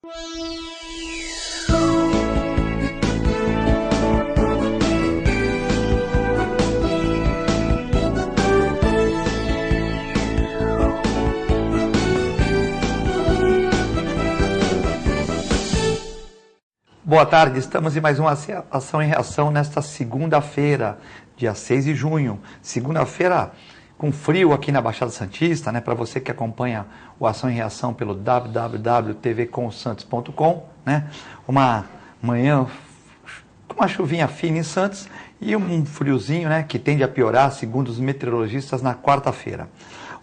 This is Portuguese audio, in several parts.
Boa tarde, estamos em mais uma Ação e Reação nesta segunda-feira, dia 6 de junho. Segunda-feira com frio aqui na Baixada Santista, né? Para você que acompanha o Ação e Reação pelo www.tvcomsantos.com, né? Uma manhã com uma chuvinha fina em Santos e um friozinho, né? Que tende a piorar, segundo os meteorologistas, na quarta-feira.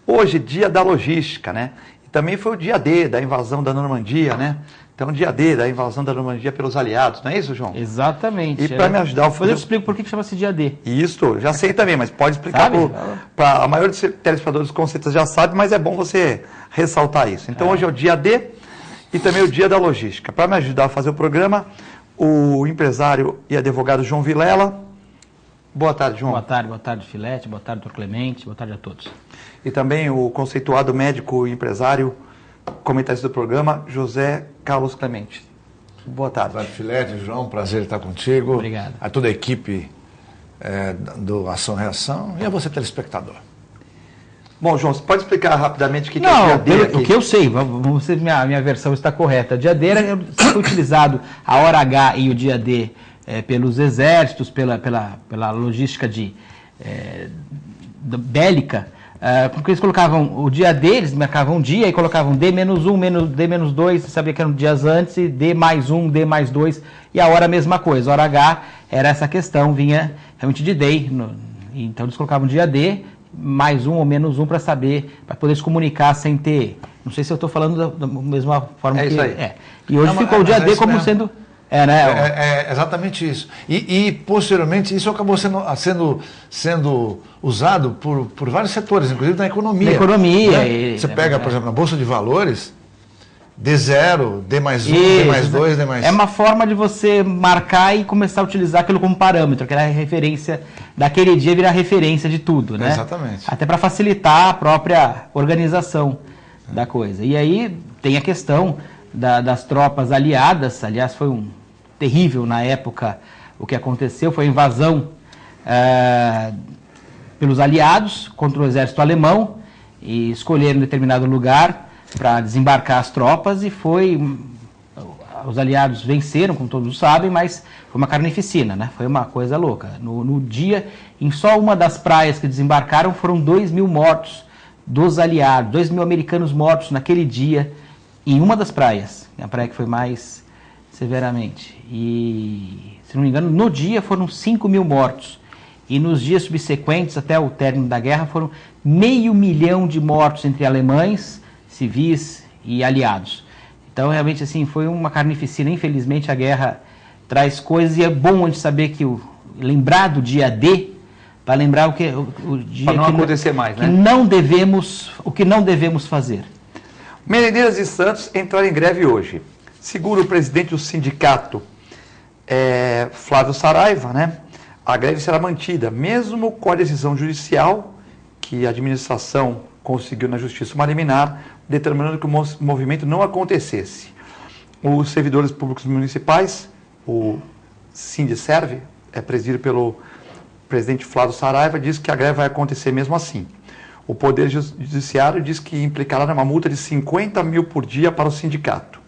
Hoje, dia da logística, né? E também foi o dia D da invasão da Normandia, né? Então, dia D da invasão da Normandia pelos aliados, não é isso, João? Exatamente. E para me ajudar... Depois eu explico por que chama-se dia D. Isso, já sei também, mas pode explicar para a maioria dos telespectadores conceitos já sabe, mas é bom você ressaltar isso. Então, hoje é o dia D e também o dia da logística. Para me ajudar a fazer o programa, o empresário e advogado João Vilela. Boa tarde, João. Boa tarde, Filete, boa tarde, doutor Clemente, boa tarde a todos. E também o conceituado médico e empresário, comentarista do programa, José Carlos Clemente. Boa tarde. Boa tarde, Filete, João, prazer estar contigo. Obrigado. A toda a equipe do Ação e Reação e a você, telespectador. Bom, João, você pode explicar rapidamente o que é o dia D aqui? O que eu sei, vamos ver se minha versão está correta. O dia D era utilizado a hora H e o dia D pelos exércitos, pela logística bélica, porque eles colocavam o dia D, eles marcavam um dia e colocavam D-1, D-2, você sabia que eram dias antes, e D+1, D+2, e a hora a mesma coisa. A hora H era essa questão, vinha realmente de day, então eles colocavam dia D, mais um ou menos um para saber, para poder se comunicar sem ter, não sei se eu estou falando da mesma forma que... Isso aí. E hoje ficou o dia D como mesmo. Sendo... É exatamente isso. E posteriormente isso acabou sendo usado por vários setores, inclusive na economia. Na economia. Né? Você pega, por exemplo, na Bolsa de Valores, D0, D+1, D+2, D+... É uma forma de você marcar e começar a utilizar aquilo como parâmetro, aquela referência daquele dia virar referência de tudo, né? Exatamente. Até para facilitar a própria organização da coisa. E aí tem a questão das tropas aliadas, aliás, foi terrível na época o que aconteceu, foi a invasão pelos aliados contra o exército alemão, e escolheram um determinado lugar para desembarcar as tropas, e os aliados venceram, como todos sabem, mas foi uma carnificina, né? Foi uma coisa louca. No dia, em só uma das praias que desembarcaram, foram 2.000 mortos dos aliados, 2.000 americanos mortos naquele dia, em uma das praias, a praia que foi mais severamente. E, se não me engano, no dia foram 5.000 mortos. E nos dias subsequentes, até o término da guerra, foram 500 mil de mortos entre alemães, civis e aliados. Então, realmente, assim, foi uma carnificina. Infelizmente, a guerra traz coisas, e é bom a gente saber que lembrar do dia D, para lembrar o dia para não acontecer mais, né? O que não devemos fazer. Merendeiras de Santos entraram em greve hoje. Segundo o presidente do sindicato, Flávio Saraiva, né, a greve será mantida, mesmo com a decisão judicial que a administração conseguiu na Justiça, uma liminar, determinando que o movimento não acontecesse. Os servidores públicos municipais, o Sindiserve, presidido pelo presidente Flávio Saraiva, diz que a greve vai acontecer mesmo assim. O Poder Judiciário diz que implicará numa multa de 50 mil por dia para o sindicato.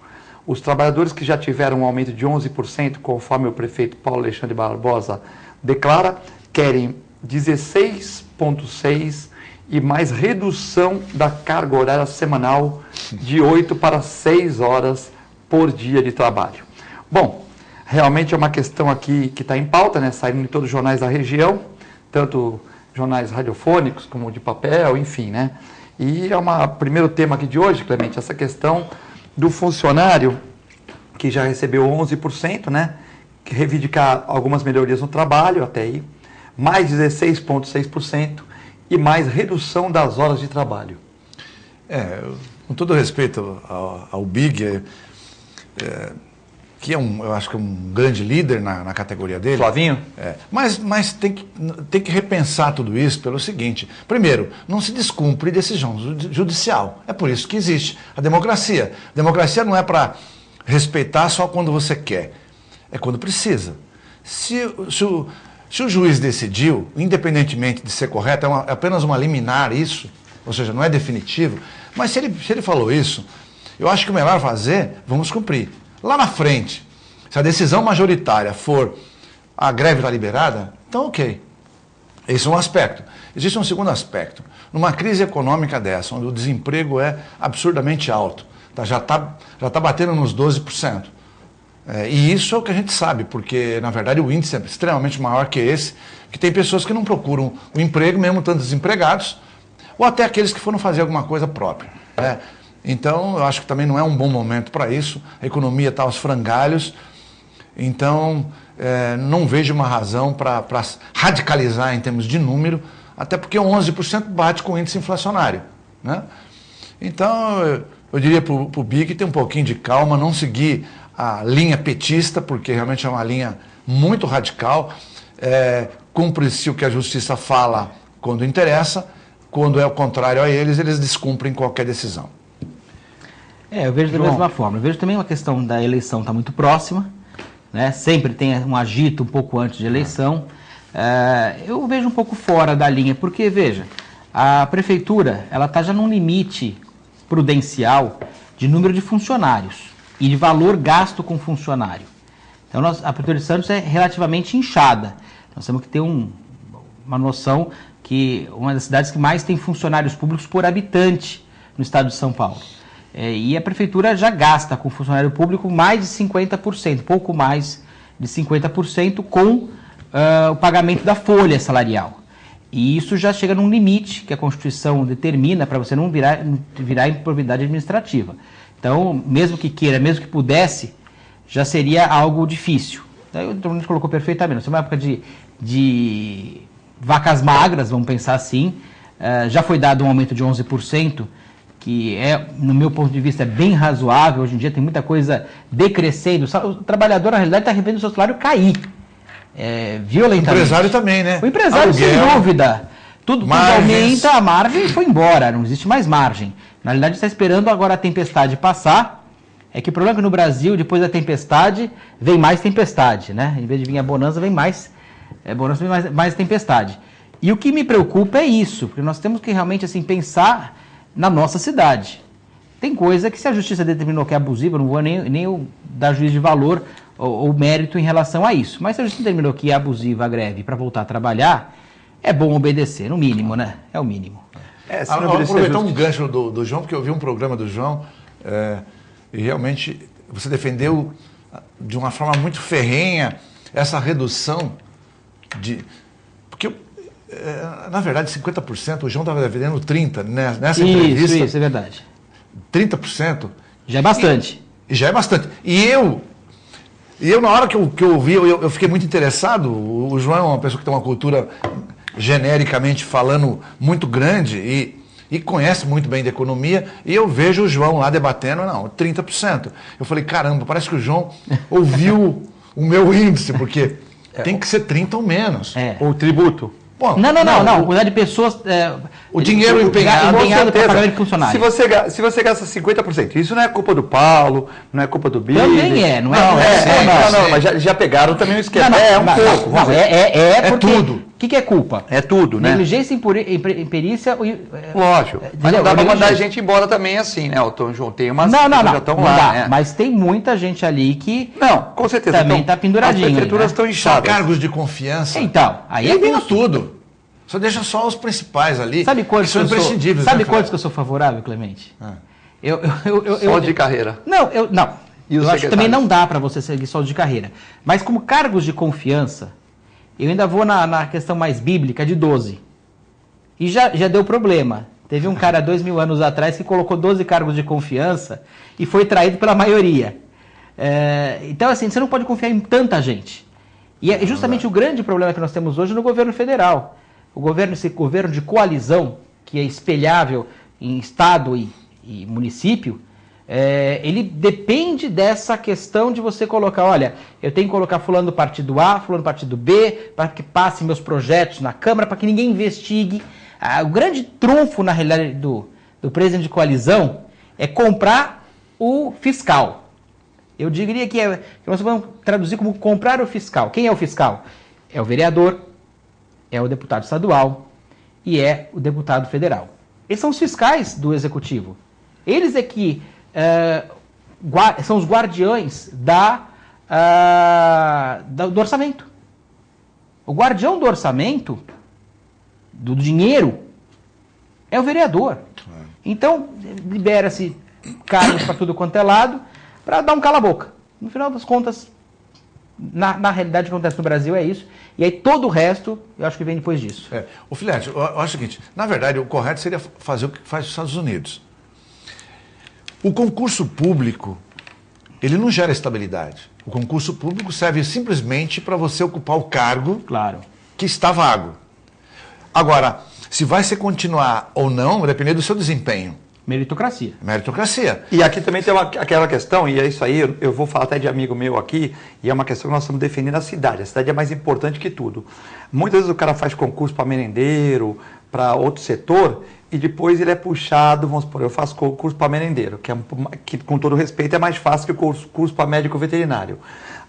Os trabalhadores que já tiveram um aumento de 11%, conforme o prefeito Paulo Alexandre Barbosa declara, querem 16,6% e mais redução da carga horária semanal de 8 para 6 horas por dia de trabalho. Bom, realmente é uma questão aqui que está em pauta, né, saindo em todos os jornais da região, tanto jornais radiofônicos como de papel, enfim, né? E é o primeiro tema aqui de hoje, Clemente, essa questão do funcionário que já recebeu 11%, né? Que reivindicar algumas melhorias no trabalho, até aí, mais 16,6% e mais redução das horas de trabalho. Com todo respeito ao Big, que eu acho que é um grande líder na categoria dele. Flavinho? Mas tem que repensar tudo isso pelo seguinte: primeiro, não se descumpre decisão judicial. É por isso que existe a democracia. A democracia não é para respeitar só quando você quer, é quando precisa. Se o juiz decidiu, independentemente de ser correto, é apenas uma liminar isso, ou seja, não é definitivo, mas se ele falou isso, eu acho que o melhor fazer, vamos cumprir. Lá na frente, se a decisão majoritária for a greve está liberada, então ok. Esse é um aspecto. Existe um segundo aspecto. Numa crise econômica dessa, onde o desemprego é absurdamente alto, tá, já tá batendo nos 12%. E isso é o que a gente sabe, porque, na verdade, o índice é extremamente maior que esse, que tem pessoas que não procuram o emprego, mesmo tanto desempregados, ou até aqueles que foram fazer alguma coisa própria. Então, eu acho que também não é um bom momento para isso. A economia está aos frangalhos, então não vejo uma razão para radicalizar em termos de número, até porque 11% bate com o índice inflacionário, né? Então, eu diria para o BIC ter um pouquinho de calma, não seguir a linha petista, porque realmente é uma linha muito radical, cumpre-se o que a justiça fala quando interessa, quando é o contrário a eles descumprem qualquer decisão. Eu vejo da mesma forma. Eu vejo também uma questão da eleição está muito próxima, né? Sempre tem um agito um pouco antes de eleição. Eu vejo um pouco fora da linha, porque, veja, a prefeitura ela está já num limite prudencial de número de funcionários e de valor gasto com funcionário. Então, a Prefeitura de Santos é relativamente inchada. Nós temos que ter uma noção que uma das cidades que mais tem funcionários públicos por habitante no estado de São Paulo. E a Prefeitura já gasta com funcionário público mais de 50%, pouco mais de 50% com o pagamento da folha salarial. E isso já chega num limite que a Constituição determina para você não virar improbidade administrativa. Então, mesmo que queira, mesmo que pudesse, já seria algo difícil. Então, o Tornado colocou perfeitamente. Nós temos uma época de vacas magras, vamos pensar assim. Já foi dado um aumento de 11%, que no meu ponto de vista, é bem razoável. Hoje em dia tem muita coisa decrescendo. O trabalhador, na realidade, está revendo o seu salário cair violentamente. O empresário também, né? O empresário, sem dúvida. Tudo aumenta, a margem foi embora, não existe mais margem. Na realidade, está esperando agora a tempestade passar. É que o problema é que no Brasil, depois da tempestade, vem mais tempestade, né? Em vez de vir a bonança, vem mais tempestade. E o que me preocupa é isso, porque nós temos que realmente assim, pensar na nossa cidade. Tem coisa que se a justiça determinou que é abusiva, eu não vou nem dar juízo de valor ou mérito em relação a isso. Mas se a justiça determinou que é abusiva a greve para voltar a trabalhar, é bom obedecer, no mínimo, né? É o mínimo. Aproveitar um gancho do João, porque eu vi um programa do João e realmente você defendeu de uma forma muito ferrenha essa redução porque na verdade 50%, o João estava defendendo 30% nessa entrevista. Isso, é verdade. 30%. Já é bastante. Já é bastante. E eu na hora que eu ouvi, eu fiquei muito interessado. O João é uma pessoa que tem uma cultura genericamente falando muito grande e conhece muito bem da economia, e eu vejo o João lá debatendo, 30%. Eu falei, caramba, parece que o João ouviu o meu índice, porque tem que ser 30 ou menos. O tributo. Bom, não. Quantidade de pessoas. O dinheiro empenhado para pagamento de funcionário. Se você gasta 50%, isso não é culpa do Paulo, não é culpa do Billy. Também é, não é? Não, mas já pegaram também o esquema. Pouco. É tudo. O que é culpa? É tudo, né? Negligência, imperícia. Lógico. Mas não dá para mandar a gente embora também assim, né, João? Tem umas que já estão lá. Né? Mas tem muita gente ali que. Não, com certeza. Também está penduradinho. As prefeituras estão inchadas. Só cargos de confiança. Então, aí vem tudo. Só deixa só os principais ali. Sabe quantos que são imprescindíveis? Sabe quantos que eu sou favorável, Clemente? Só de carreira. Não. Eu acho que também não dá para você seguir só de carreira. Mas como cargos de confiança, eu ainda vou na questão mais bíblica de 12. E já deu problema. Teve um cara 2000 anos atrás que colocou 12 cargos de confiança e foi traído pela maioria. Então, assim, você não pode confiar em tanta gente. E é justamente o grande problema que nós temos hoje no governo federal. Esse governo de coalizão, que é espelhável em estado e município, ele depende dessa questão de você colocar, olha, eu tenho que colocar fulano do partido A, fulano do partido B, para que passe meus projetos na Câmara, para que ninguém investigue. O grande trunfo, na realidade, do presidente de coalizão é comprar o fiscal. Eu diria que nós vamos traduzir como comprar o fiscal. Quem é o fiscal? É o vereador, é o deputado estadual e é o deputado federal. Eles são os fiscais do executivo. Eles é que são os guardiões do orçamento. O guardião do orçamento, do dinheiro, é o vereador. Então, libera-se cargos para tudo quanto é lado, para dar um cala-boca. No final das contas, na realidade, o que acontece no Brasil é isso. E aí todo o resto, eu acho que vem depois disso. O Filete, eu acho o seguinte, na verdade, o correto seria fazer o que faz os Estados Unidos. O concurso público, ele não gera estabilidade. O concurso público serve simplesmente para você ocupar o cargo que está vago. Agora, se vai se continuar ou não, vai depender do seu desempenho. Meritocracia. Meritocracia. E aqui também tem aquela questão, e é isso aí, eu vou falar até de amigo meu aqui, e é uma questão que nós estamos defendendo a cidade. A cidade é mais importante que tudo. Muitas vezes o cara faz concurso para merendeiro, para outro setor, e depois ele é puxado, vamos supor, eu faço concurso para merendeiro, que com todo respeito é mais fácil que o curso para médico veterinário.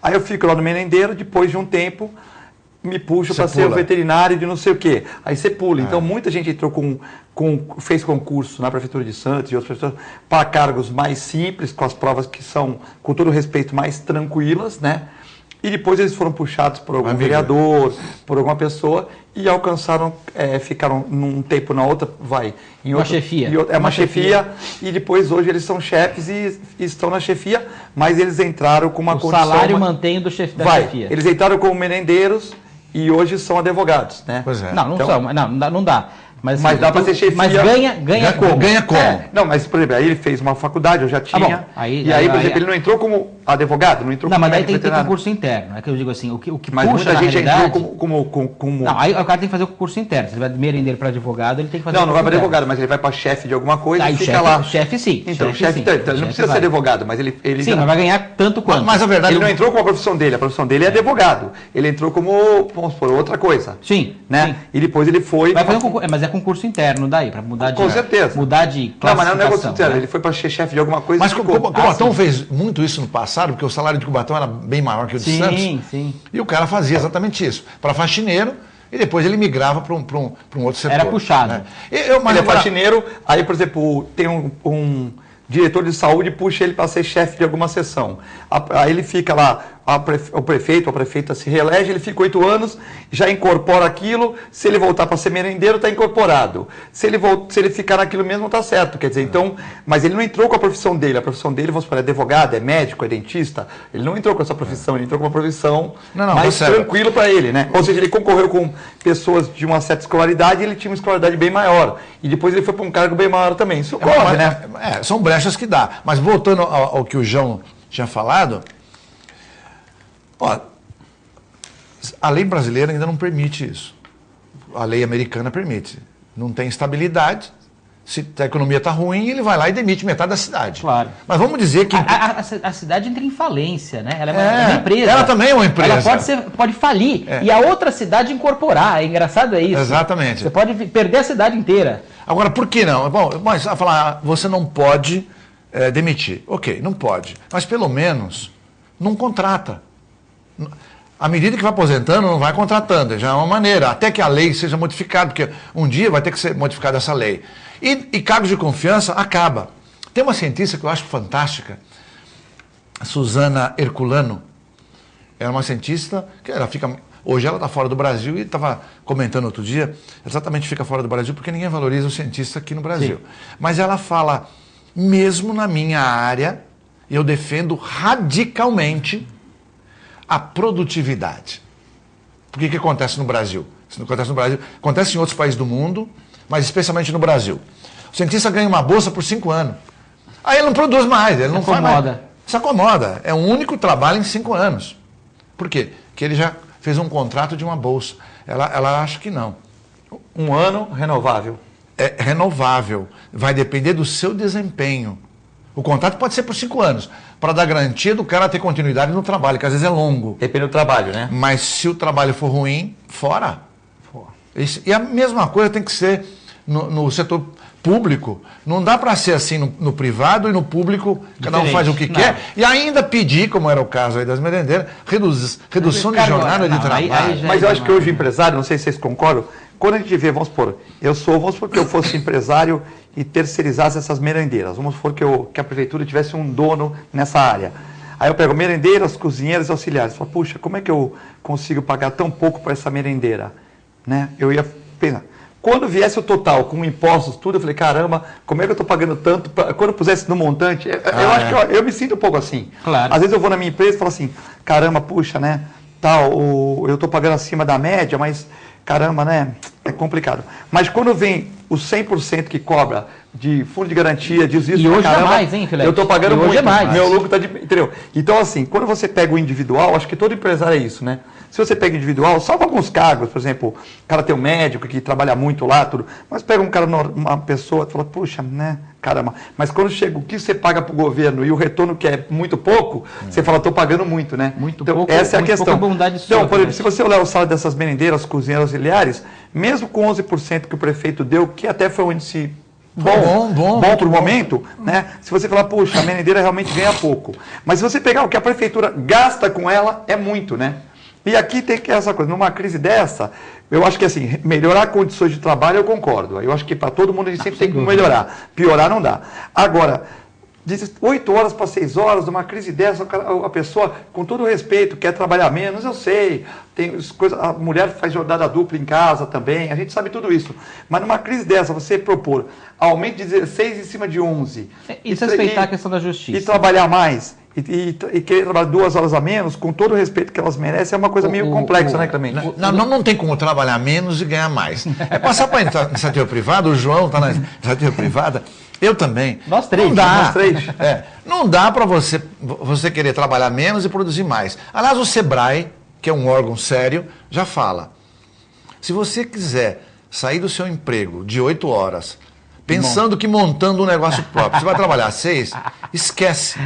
Aí eu fico lá no merendeiro, depois de um tempo me puxo para ser o veterinário de não sei o quê. Aí você pula. Então muita gente entrou fez concurso na Prefeitura de Santos e outras pessoas para cargos mais simples, com as provas que são, com todo respeito, mais tranquilas, né? E depois eles foram puxados por algum vereador, por alguma pessoa, e alcançaram, ficaram num tempo na outra, uma chefia. Uma chefia, e depois hoje eles são chefes e estão na chefia, mas eles entraram com uma condição... O salário mantém do chefe da chefia. Eles entraram como merendeiros e hoje são advogados, né? Pois é. Não são, não dá. Mas dá para ser chefia. Mas ganha como? Ganha como? Não, mas, por exemplo, aí ele fez uma faculdade, eu já tinha. Aí, por exemplo, ele não entrou como advogado, não entrou como mas daí tem que ter concurso interno. É que eu digo assim, o que mas puxa muita gente realidade... entrou como... Não, aí o cara tem que fazer o concurso interno. Se ele vai de merendeiro para advogado, ele tem que fazer não vai para advogado, mas ele vai para chefe de alguma coisa aí, e fica lá. Chefe sim. Então, chefe ele não precisa ser advogado, mas ele sim, mas vai ganhar tanto quanto. Mas a verdade... Ele não entrou com a profissão dele é advogado. Ele entrou como, vamos supor, outra coisa. Sim. Né? E depois ele foi... Vai fazer mas é concurso interno daí, para mudar de... Com certeza. Mudar de classificação. Não, mas não é um negócio interno, ele foi para ser chefe de alguma coisa. Mas Cubatão fez muito isso no passado, porque o salário de Cubatão era bem maior que o de Santos. Sim. E o cara fazia exatamente isso. Para faxineiro, e depois ele migrava para um outro setor. Era puxado. Né? Ele é faxineiro, aí, por exemplo, tem um diretor de saúde puxa ele para ser chefe de alguma seção. Aí ele fica lá, o prefeito, a prefeita se reelege, ele fica 8 anos, já incorpora aquilo, se ele voltar para ser merendeiro, está incorporado. Se ele ficar naquilo mesmo, está certo. Quer dizer, então, mas ele não entrou com a profissão dele vamos supor, é advogado, é médico, é dentista, ele não entrou com essa profissão, ele entrou com uma profissão mais tranquilo para ele, né? Ou seja, ele concorreu com pessoas de uma certa escolaridade e ele tinha uma escolaridade bem maior. E depois ele foi para um cargo bem maior também. Isso ocorre, né? São brechas que dá. Mas voltando ao que o João tinha falado, a lei brasileira ainda não permite isso. A lei americana permite. Não tem estabilidade. Se a economia está ruim, ele vai lá e demite metade da cidade. Claro. Mas vamos dizer que... A cidade entra em falência, né? Ela é uma empresa. Ela também é uma empresa. Ela pode falir. E a outra cidade incorporar. É engraçado isso. Exatamente. Você pode perder a cidade inteira. Agora, por que não? Bom, mas a falar, você não pode demitir. Ok, não pode. Mas pelo menos não contrata. À medida que vai aposentando, não vai contratando. Já é uma maneira. Até que a lei seja modificada, porque um dia vai ter que ser modificada essa lei. E cargos de confiança acaba. Tem uma cientista que eu acho fantástica, a Suzana Herculano. Ela é uma cientista que hoje ela está fora do Brasil e estava comentando outro dia, exatamente fica fora do Brasil porque ninguém valoriza o cientista aqui no Brasil. Sim. Mas ela fala, mesmo na minha área, eu defendo radicalmente a produtividade. Por que acontece no Brasil? Isso não acontece no Brasil, acontece em outros países do mundo, mas especialmente no Brasil. O cientista ganha uma bolsa por 5 anos. Aí ele não produz mais, ele não faz mais. Se acomoda. É um único trabalho em 5 anos. Por quê? Porque ele já fez um contrato de uma bolsa. Ela acha que não. 1 ano renovável. É renovável. Vai depender do seu desempenho. O contrato pode ser por 5 anos, para dar garantia do cara ter continuidade no trabalho, que às vezes é longo. Depende do trabalho, né? Mas se o trabalho for ruim, fora. E a mesma coisa tem que ser no setor público, não dá para ser assim no privado e no público, cada um faz o que quer, e ainda pedir, como era o caso aí das merendeiras, redução de jornada de trabalho. Mas eu acho que hoje o empresário, não sei se vocês concordam, quando a gente vê, vamos supor que eu fosse empresário e terceirizasse essas merendeiras, vamos supor que a prefeitura tivesse um dono nessa área. Aí eu pego merendeiras, cozinheiras e auxiliares, falo, puxa, como é que eu consigo pagar tão pouco para essa merendeira? Né? Eu ia pensar. Quando viesse o total, com impostos, tudo, eu falei, caramba, como é que eu estou pagando tanto? Quando eu pusesse no montante, eu acho que eu me sinto um pouco assim. Claro. Às vezes eu vou na minha empresa e falo assim, caramba, puxa, né? Eu estou pagando acima da média, mas caramba, né? É complicado. Mas quando vem o 100% que cobra de fundo de garantia, diz isso, e hoje caramba, é mais, hein, Filete? eu estou pagando e muito. Hoje é mais. Meu lucro está entendeu? Então, assim, quando você pega o individual, acho que todo empresário é isso, né? Se você pega individual, salva alguns cargos, por exemplo, o cara tem um médico que trabalha muito lá, tudo, mas pega um cara, uma pessoa e fala, puxa, né, caramba, mas quando chega o que você paga para o governo e o retorno que é muito pouco, você fala, estou pagando muito, né? Muito então, pouco, essa é a questão. Bondade então, sua, por exemplo, se você olhar o salário dessas merendeiras, cozinheiras auxiliares, mesmo com 11% que o prefeito deu, que até foi um índice bom para o momento, né? Se você falar, puxa, a merendeira realmente ganha pouco. Mas se você pegar o que a prefeitura gasta com ela, é muito, né? E aqui tem que essa coisa, numa crise dessa, eu acho que assim, melhorar condições de trabalho eu concordo. Eu acho que para todo mundo a gente sempre tem que melhorar. Piorar não dá. Agora, de 8 horas para 6 horas, numa crise dessa, a pessoa, com todo respeito, quer trabalhar menos, eu sei. Tem coisas, a mulher faz jornada dupla em casa também, a gente sabe tudo isso. Mas numa crise dessa, você propor aumento de 16 em cima de 11. E respeitar a questão da justiça. E trabalhar mais. E querer trabalhar 2 horas a menos, com todo o respeito que elas merecem, é uma coisa meio complexa, né, Clemente? Não tem como trabalhar menos e ganhar mais. É passar para a iniciativa privada, o João está na iniciativa privada, eu também. Nós três. Não dá. Nós três. Não dá para você querer trabalhar menos e produzir mais. Aliás, o Sebrae, que é um órgão sério, já fala. Se você quiser sair do seu emprego de 8 horas, pensando que montando um negócio próprio, você vai trabalhar 6, esquece.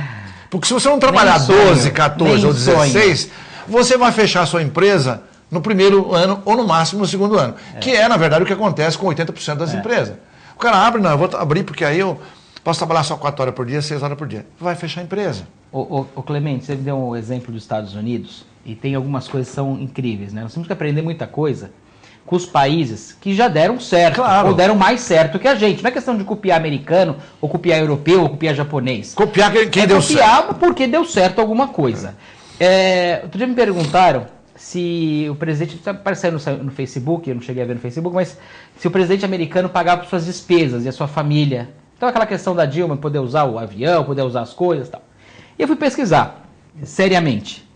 Porque se você não trabalhar 12, 14 ou 16, você vai fechar a sua empresa no primeiro ano ou no máximo no segundo ano. Que é, na verdade, o que acontece com 80% das empresas. O cara abre, não, eu vou abrir porque aí eu posso trabalhar só 4 horas por dia, 6 horas por dia. Vai fechar a empresa. Ô Clemente, você deu um exemplo dos Estados Unidos e tem algumas coisas que são incríveis, né? Nós temos que aprender muita coisa com os países que já deram certo, claro, ou deram mais certo que a gente. Não é questão de copiar americano, ou copiar europeu, ou copiar japonês. Copiar quem deu certo. Copiar porque deu certo alguma coisa. Outro dia me perguntaram se o presidente, está aparecendo no Facebook, eu não cheguei a ver no Facebook, mas se o presidente americano pagava por suas despesas e a sua família. Então aquela questão da Dilma, poder usar o avião, poder usar as coisas e tal. E eu fui pesquisar, seriamente.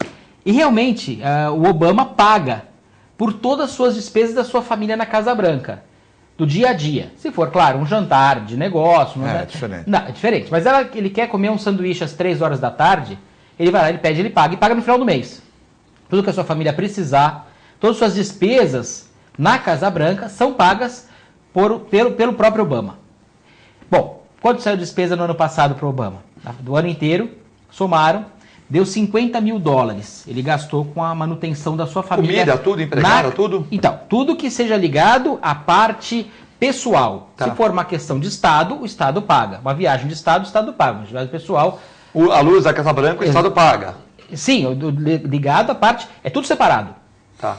E realmente, o Obama paga por todas as suas despesas da sua família na Casa Branca, do dia a dia. Se for, claro, um jantar de negócio. Não é diferente. Não, é diferente. Mas ele quer comer um sanduíche às 3 horas da tarde, ele vai lá, ele pede, ele paga, e paga no final do mês. Tudo que a sua família precisar, todas as suas despesas na Casa Branca são pagas pelo próprio Obama. Bom, quanto saiu de despesa no ano passado para o Obama? Do ano inteiro, somaram, deu $50 mil. Ele gastou com a manutenção da sua família. Comida, tudo, empregado, tudo? Então, tudo que seja ligado à parte pessoal. Tá. Se for uma questão de Estado, o Estado paga. Uma viagem de Estado, o Estado paga. Uma viagem pessoal... A luz da Casa Branca, o Estado paga. Sim, ligado à parte... É tudo separado. Tá.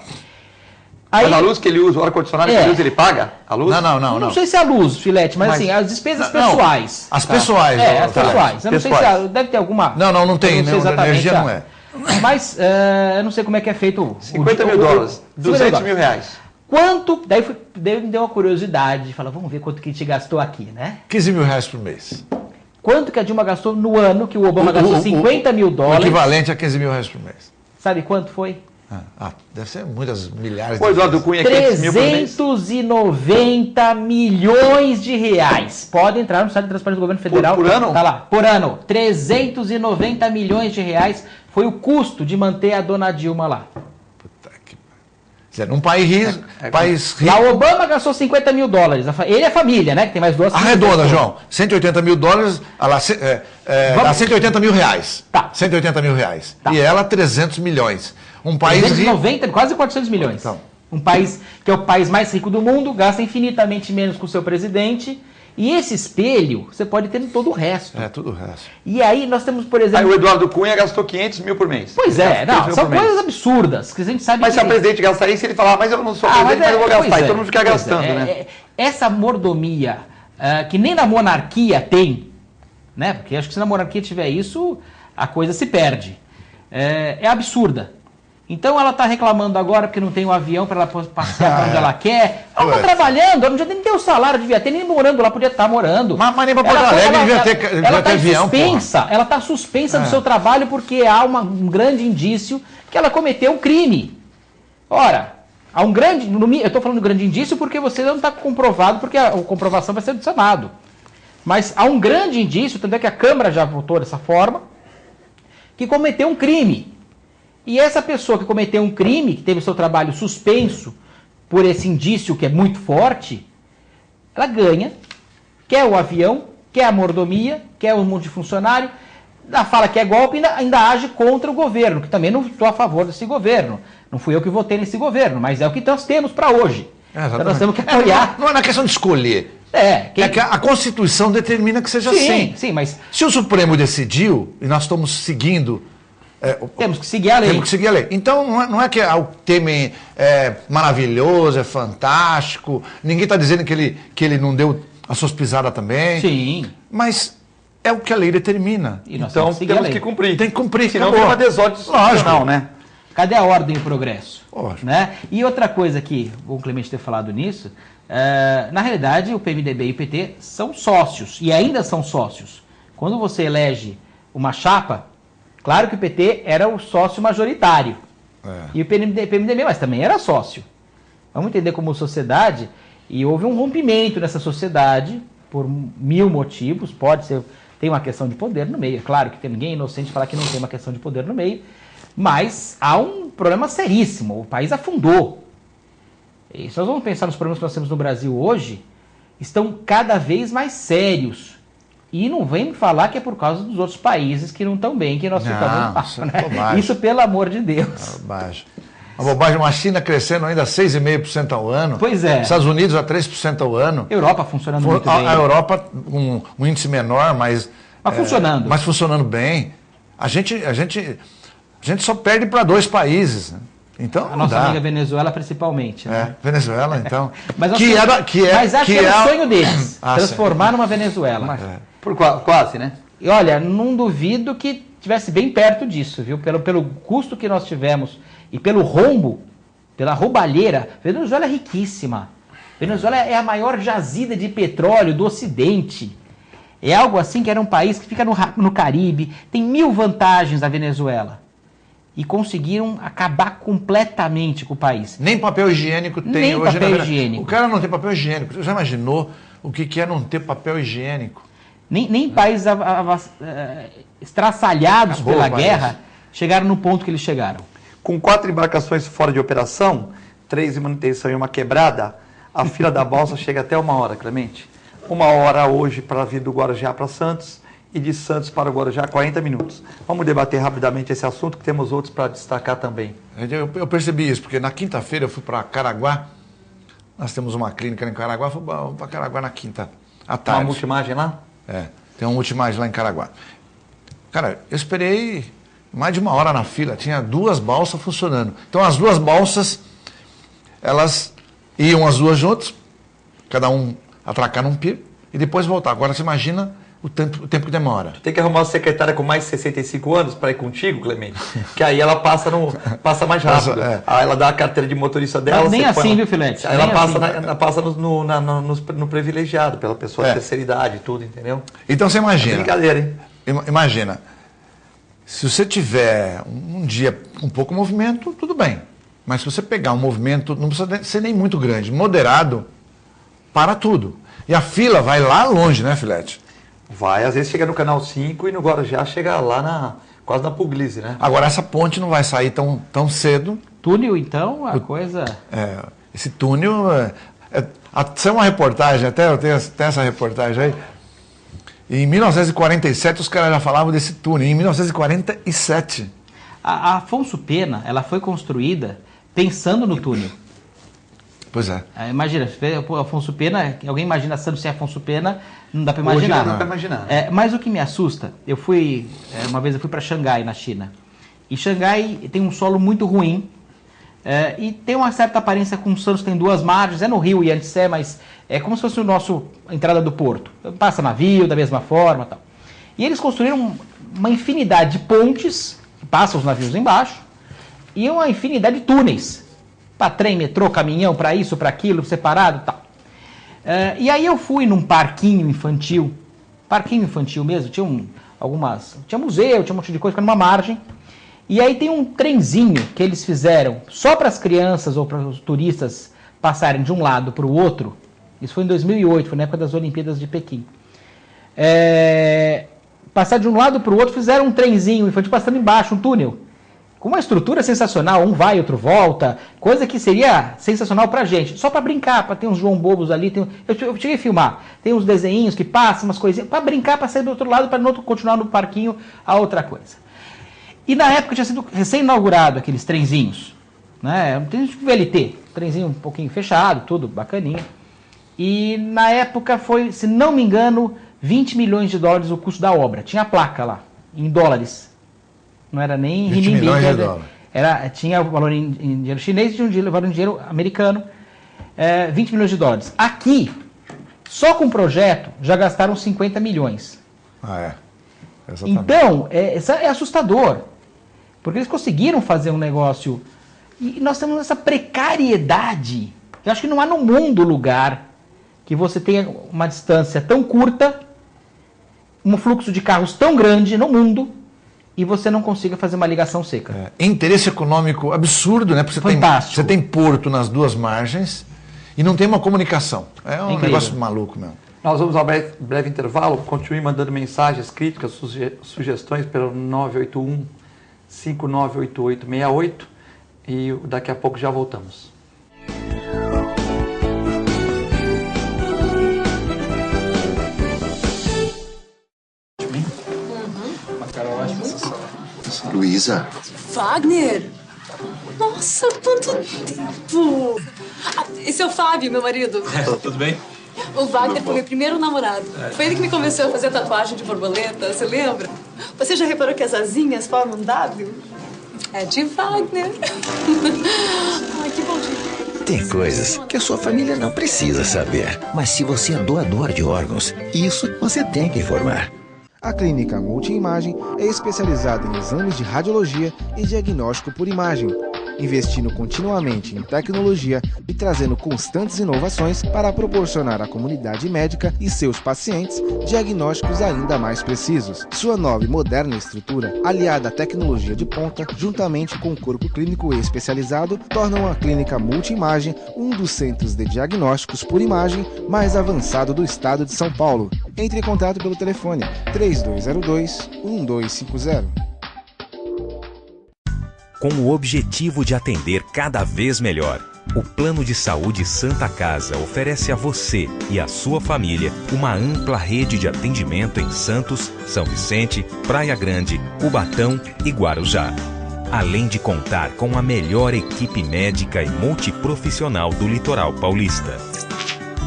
Aí, mas a luz que ele usa, o ar-condicionado que ele usa, ele paga? A luz? Não sei se é a luz, Filete, mas assim, as despesas pessoais. As pessoais. As pessoais. Eu não sei se deve ter alguma... Não tem. Não, exatamente, energia não é. Mas eu não sei como é que é feito... $50 mil, 200 mil reais. Quanto... Daí me deu uma curiosidade de falar, vamos ver quanto que a gente gastou aqui, né? $15 mil por mês. Quanto que a Dilma gastou no ano que o Obama gastou $50 mil? O equivalente a $15 mil por mês. Sabe quanto foi? Deve ser muitas milhares de Eduardo Cunha, 390 milhões de reais. Pode entrar no site de transparência do governo federal. Por ano? Tá lá, por ano. 390 milhões de reais foi o custo de manter a dona Dilma lá. Puta que pariu. Num país rico. Lá o Obama gastou $50 mil. Ele é família, né? Que tem mais 2 Arredonda, João. $180 mil. Dá $180 mil reais. Tá. $180 mil reais. Tá. E ela 300 milhões. Um país 390, quase 400 milhões. Então. Um país que é o país mais rico do mundo, gasta infinitamente menos com o seu presidente E esse espelho você pode ter em todo o resto. É, tudo o resto. E aí nós temos, por Aí exemplo... o Eduardo Cunha gastou 500 mil por mês. Pois é, Gastou 500 não, mil são por mês. coisas absurdas, que a gente sabe Mas se que... o presidente gastar isso, ele falar, mas eu não sou presidente, mas eu vou gastar. E todo mundo fica gastando, né? Essa mordomia, que nem na monarquia tem, né? Porque acho que se na monarquia tiver isso, a coisa se perde. É absurda. Então ela está reclamando agora porque não tem um avião para ela passear para onde ela quer. Ela está trabalhando, ela não devia nem ter o salário, devia ter nem morando lá, podia estar morando. Mas nem para Porto Alegre devia ter avião, suspensa, ela está suspensa do seu trabalho porque há um grande indício que ela cometeu um crime. Ora, há um grande... Eu estou falando de grande indício porque você não está comprovado, porque a comprovação vai ser do Senado. Mas há um grande indício, tanto é que a Câmara já votou dessa forma, que cometeu um crime. E essa pessoa que cometeu um crime, que teve o seu trabalho suspenso por esse indício que é muito forte, ela ganha, quer o avião, quer a mordomia, quer um monte de funcionário, fala que é golpe e ainda age contra o governo, que também não estou a favor desse governo. Não fui eu que votei nesse governo, mas é o que nós temos para hoje. Então nós temos que apoiar. Não é na questão de escolher. É que a Constituição determina que seja assim. Sim, mas... Se o Supremo decidiu, e nós estamos seguindo... temos que seguir a lei. Temos que seguir a lei. Então, não é que o tema é maravilhoso, é fantástico. Ninguém está dizendo que ele não deu as suas pisadas também. Sim. Mas é o que a lei determina. E nós Então temos que cumprir. Tem que cumprir. Senão fica uma desordem institucional, né? Cadê a ordem e o progresso? Lógico. Né? E outra coisa que, o Clemente ter falado nisso, na realidade o PMDB e o PT são sócios, e ainda são sócios. Quando você elege uma chapa, claro que o PT era o sócio majoritário, e o PMDB, mas também era sócio. Vamos entender como sociedade, e houve um rompimento nessa sociedade, por 1000 motivos, pode ser, tem uma questão de poder no meio, é claro que ninguém é inocente falar que não tem uma questão de poder no meio, mas há um problema seríssimo, o país afundou. E se nós vamos pensar nos problemas que nós temos no Brasil hoje, estão cada vez mais sérios. E não vem me falar que é por causa dos outros países que não estão bem, que nós ficamos mal, né? Isso pelo amor de Deus. Bobagem. A bobagem, uma China crescendo ainda 6,5% ao ano. Pois é. Estados Unidos a 3% ao ano. Europa funcionando muito bem. A Europa com um índice menor, mas funcionando. Mas funcionando bem. A gente só perde para 2 países, né? Então, a nossa amiga Venezuela, principalmente. Né? Venezuela, então. Mas acho que é o sonho deles, transformar numa Venezuela. Quase, né? E olha, não duvido que estivesse bem perto disso, viu? Pelo custo que nós tivemos e pelo rombo, pela roubalheira. Venezuela é riquíssima. Venezuela é a maior jazida de petróleo do Ocidente. É algo assim que era um país que fica no Caribe, tem 1000 vantagens a Venezuela. E conseguiram acabar completamente com o país. Nem papel higiênico tem Nem hoje. Papel higiênico. O cara não tem papel higiênico. Você já imaginou o que é não ter papel higiênico? Nem países estraçalhados pela guerra chegaram no ponto que eles chegaram. Com 4 embarcações fora de operação, 3 em manutenção e uma quebrada, a fila da balsa chega até 1 hora, Clemente. 1 hora hoje para vir do Guarujá para Santos e de Santos para o Guarujá 40 minutos. Vamos debater rapidamente esse assunto, que temos outros para destacar também. Eu percebi isso, porque na quinta-feira eu fui para Caraguá. Nós temos uma clínica em Caraguá, fui para Caraguá na quinta à tarde. Uma multimagem lá? Tem uma multimagem lá em Caraguá. Cara, eu esperei mais de 1 hora na fila, tinha 2 balsas funcionando. Então as 2 balsas, elas iam as 2 juntas, cada um atracar num pier e depois voltar. Agora você imagina o tempo que demora. Tem que arrumar uma secretária com mais de 65 anos para ir contigo, Clemente, que aí ela passa mais rápido. Aí ela dá a carteira de motorista dela. Mas nem assim, viu, Filete? Aí ela passa no privilegiado, pela pessoa de terceira idade e tudo, entendeu? Então você imagina. É brincadeira, hein? Imagina, se você tiver um dia com pouco movimento, tudo bem. Mas se você pegar um movimento, não precisa ser nem muito grande, moderado, para tudo. E a fila vai lá longe, né, Filete? Vai, às vezes chega no Canal 5 e no Guarujá chega lá quase na Puglisi, né? Agora essa ponte não vai sair tão cedo. Túnel, então, coisa... Esse túnel... Tem uma reportagem, até eu tenho essa reportagem aí. Em 1947 os caras já falavam desse túnel, em 1947. A Afonso Pena, ela foi construída pensando no túnel. Pois é. Imagina, Afonso Pena, alguém imagina Santos sem Afonso Pena, não dá para Hoje imaginar. não dá para imaginar. Mas o que me assusta, uma vez eu fui para Xangai, na China, e Xangai tem um solo muito ruim, e tem uma certa aparência com Santos, tem 2 margens, é no Rio Yangtze, mas é como se fosse a entrada do porto. Passa navio da mesma forma e tal. E eles construíram uma infinidade de pontes, que passam os navios embaixo, e uma infinidade de túneis, para trem, metrô, caminhão, para isso, para aquilo, separado e tal. E aí eu fui num parquinho infantil mesmo, tinha museu, tinha um monte de coisa, fica numa margem. E aí tem um trenzinho que eles fizeram só para as crianças ou para os turistas passarem de um lado para o outro. Isso foi em 2008, foi na época das Olimpíadas de Pequim. Passar de um lado para o outro, fizeram um trenzinho infantil passando embaixo, um túnel. Com uma estrutura sensacional, um vai, outro volta, coisa que seria sensacional pra gente. Só para brincar, para ter uns João Bobos ali. Eu cheguei a filmar, tem uns desenhinhos que passam, umas coisinhas, para brincar, para sair do outro lado, para continuar no parquinho a outra coisa. E na época tinha sido recém-inaugurado aqueles trenzinhos, né? Um trenzinho de VLT, trenzinho um pouquinho fechado, tudo bacaninha. E na época foi, se não me engano, 20 milhões de dólares o custo da obra. Tinha a placa lá, em dólares. Não era nem 20 renminbi. milhões de dólares. Tinha o valor em dinheiro chinês e tinha o valor em dinheiro americano. 20 milhões de dólares. Aqui, só com o projeto, já gastaram 50 milhões. Exatamente. Então, é assustador. Porque eles conseguiram fazer um negócio. E nós temos essa precariedade. Eu acho que não há no mundo lugar que você tenha uma distância tão curta, um fluxo de carros tão grande no mundo, e você não consiga fazer uma ligação seca. Interesse econômico absurdo, né? Porque Fantástico. você tem porto nas 2 margens e não tem uma comunicação. É um negócio maluco mesmo. Nós vamos a um breve intervalo. Continue mandando mensagens, críticas, sugestões pelo 981-598868 e daqui a pouco já voltamos. Luísa. Wagner! Nossa, quanto tempo! Esse é o Fábio, meu marido. Tudo bem? O Wagner foi meu primeiro namorado. Foi ele que me convenceu a fazer tatuagem de borboleta, você lembra? Você já reparou que as asinhas formam um W? É de Wagner. Ai, que bom dia. Tem coisas que a sua família não precisa saber. Mas se você é doador de órgãos, isso você tem que informar. A Clínica Multiimagem é especializada em exames de radiologia e diagnóstico por imagem, investindo continuamente em tecnologia e trazendo constantes inovações para proporcionar à comunidade médica e seus pacientes diagnósticos ainda mais precisos. Sua nova e moderna estrutura, aliada à tecnologia de ponta, juntamente com o corpo clínico especializado, tornam a Clínica Multiimagem um dos centros de diagnósticos por imagem mais avançado do estado de São Paulo. Entre em contato pelo telefone 3202-1250. Com o objetivo de atender cada vez melhor, o Plano de Saúde Santa Casa oferece a você e à sua família uma ampla rede de atendimento em Santos, São Vicente, Praia Grande, Cubatão e Guarujá. Além de contar com a melhor equipe médica e multiprofissional do litoral paulista.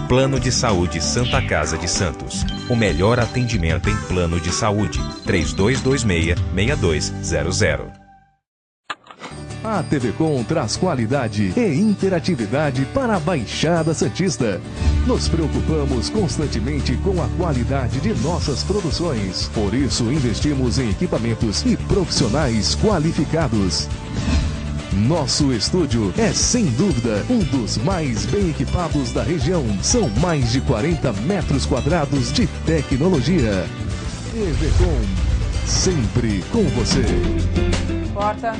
Plano de Saúde Santa Casa de Santos. O melhor atendimento em plano de saúde. 3226-6200. A TV Com traz qualidade e interatividade para a Baixada Santista. Nos preocupamos constantemente com a qualidade de nossas produções. Por isso, investimos em equipamentos e profissionais qualificados. Nosso estúdio é, sem dúvida, um dos mais bem equipados da região. São mais de 40 metros quadrados de tecnologia. TV Com, sempre com você. Porta.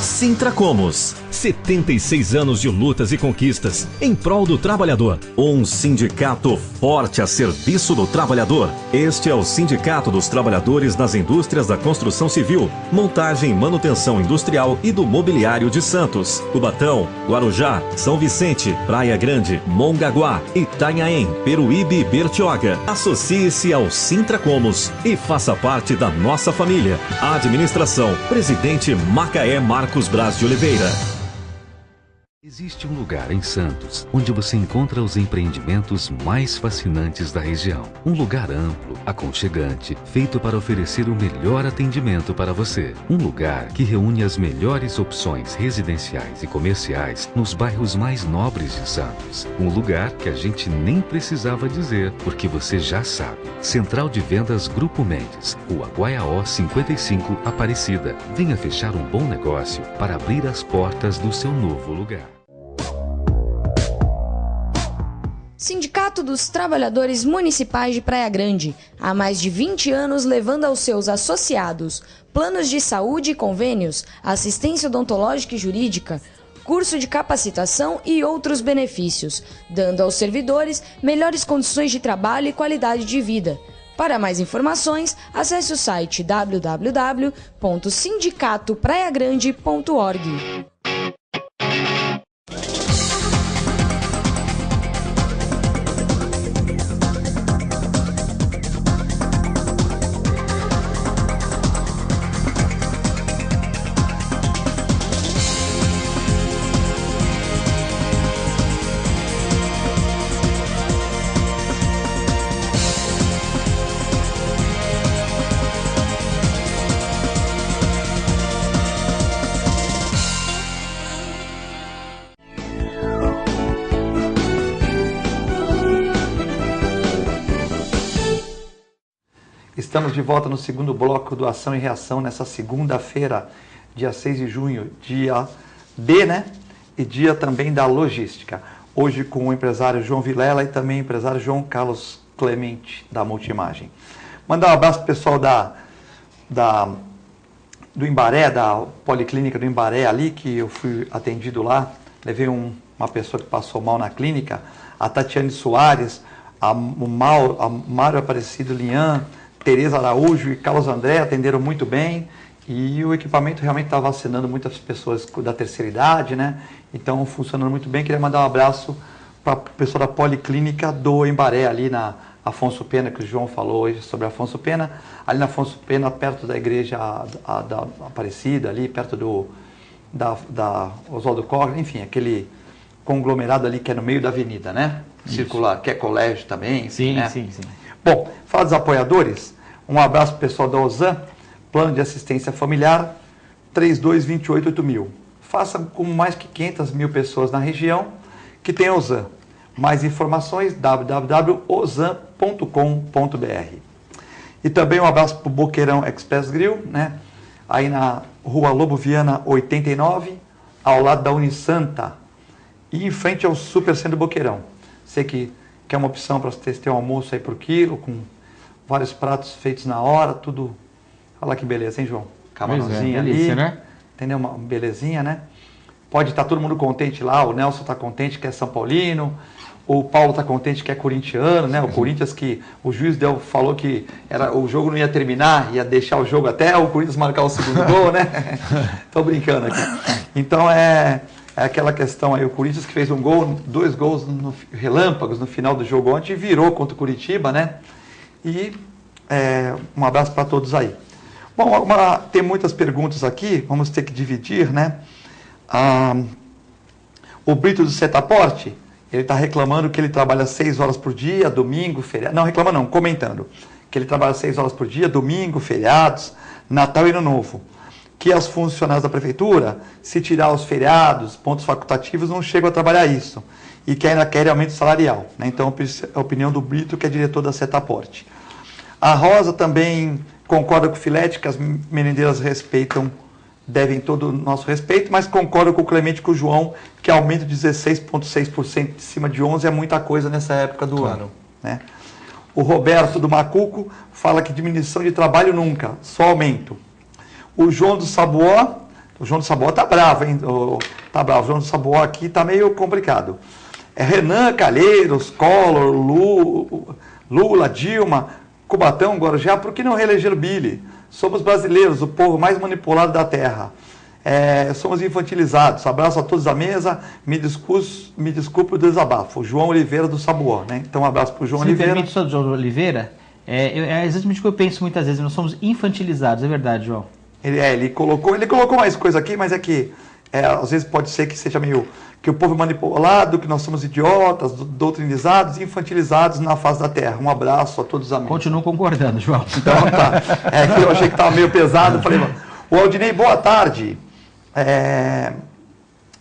Sintracomos, 76 anos de lutas e conquistas em prol do trabalhador. Um sindicato forte a serviço do trabalhador. Este é o Sindicato dos Trabalhadores nas Indústrias da Construção Civil, Montagem e Manutenção Industrial e do Mobiliário de Santos, Cubatão, Guarujá, São Vicente, Praia Grande, Mongaguá, Itanhaém, Peruíbe e Bertioga. Associe-se ao Sintracomos e faça parte da nossa família. Administração, Presidente Macaé Marcos Braz de Oliveira. Existe um lugar em Santos onde você encontra os empreendimentos mais fascinantes da região. Um lugar amplo, aconchegante, feito para oferecer o melhor atendimento para você. Um lugar que reúne as melhores opções residenciais e comerciais nos bairros mais nobres de Santos. Um lugar que a gente nem precisava dizer, porque você já sabe. Central de Vendas Grupo Mendes, Rua Guaiaó 55, Aparecida. Venha fechar um bom negócio para abrir as portas do seu novo lugar. Sindicato dos Trabalhadores Municipais de Praia Grande, há mais de 20 anos levando aos seus associados planos de saúde e convênios, assistência odontológica e jurídica, curso de capacitação e outros benefícios, dando aos servidores melhores condições de trabalho e qualidade de vida. Para mais informações, acesse o site www.sindicatopraiagrande.org. Estamos de volta no segundo bloco do Ação e Reação, nessa segunda-feira, dia 6 de junho, dia D, né? E dia também da logística. Hoje com o empresário João Vilela e também o empresário João Carlos Clemente, da Multimagem. Mandar um abraço pro pessoal do Embaré, da Policlínica do Embaré ali, que eu fui atendido lá. Levei uma pessoa que passou mal na clínica, a Tatiane Soares, o Mário Aparecido Lian, Tereza Araújo e Carlos André atenderam muito bem e o equipamento realmente está vacinando muitas pessoas da terceira idade, né? Então, funcionando muito bem. Queria mandar um abraço para o pessoal da Policlínica do Embaré, ali na Afonso Pena, que o João falou hoje sobre Afonso Pena. Ali na Afonso Pena, perto da igreja da Aparecida, ali perto da Oswaldo Cogre, enfim, aquele conglomerado ali que é no meio da avenida, né? Circular, que é colégio também. Sim, né? sim. Bom, fala dos apoiadores. Um abraço para o pessoal da OSAN, Plano de Assistência Familiar, 32288000. Faça com mais que 500 mil pessoas na região que tem OSAN. Mais informações, www.osan.com.br. E também um abraço para o Boqueirão Express Grill, né? Aí na Rua Lobo Viana 89, ao lado da Unisanta, e em frente ao Super Centro Boqueirão. Sei que é uma opção para você ter um almoço aí por quilo, com vários pratos feitos na hora, tudo. Olha lá que beleza, hein, João? Camarãozinho ali, né? Entendeu? Uma belezinha, né? Pode estar todo mundo contente lá, o Nelson está contente que é São Paulino, o Paulo está contente que é corintiano, né? O Corinthians, que o juiz falou que o jogo não ia terminar, ia deixar o jogo até o Corinthians marcar o segundo gol, né? Estou brincando aqui. Então é aquela questão aí, o Corinthians que fez um gol, 2 gols relâmpagos no final do jogo ontem e virou contra o Curitiba, né? E um abraço para todos aí. Bom, tem muitas perguntas aqui, vamos ter que dividir, né? O Brito do Setaporte, ele está reclamando que ele trabalha 6 horas por dia, domingo, feriado. Não, reclama não, comentando. Que ele trabalha 6 horas por dia, domingo, feriados, Natal e Ano Novo. Que as funcionários da prefeitura, se tirar os feriados, pontos facultativos, não chegam a trabalhar isso. E que ainda querem aumento salarial. Né? Então, a opinião do Brito, que é diretor da Setaporte. A Rosa também concorda com o Filete, que as merendeiras devem todo o nosso respeito, mas concorda com o Clemente e com o João, que aumento de 16,6% de cima de 11% é muita coisa nessa época do ano. Né? O Roberto do Macuco fala que diminuição de trabalho nunca, só aumento. O João do Sabuó O João do Saboá tá bravo, hein? Tá bravo. O João do Saboá aqui tá meio complicado. Renan, Calheiros, Collor, Lula, Dilma, Cubatão, Guarujá, por que não reeleger Billy? Somos brasileiros, o povo mais manipulado da terra. Somos infantilizados. Abraço a todos da mesa. Me desculpe o desabafo. João Oliveira do Saboá, né? Então, um abraço para o João Oliveira. Me permite só, João Oliveira? É exatamente o que eu penso muitas vezes. Nós somos infantilizados, é verdade, João? Ele colocou mais coisa aqui, mas é que às vezes pode ser que seja meio que o povo é manipulado, que nós somos idiotas, doutrinizados e infantilizados na face da terra. Um abraço a todos os amigos. Continuo concordando, João. Então tá. Que eu achei que estava meio pesado. Falei, o Aldinei, boa tarde.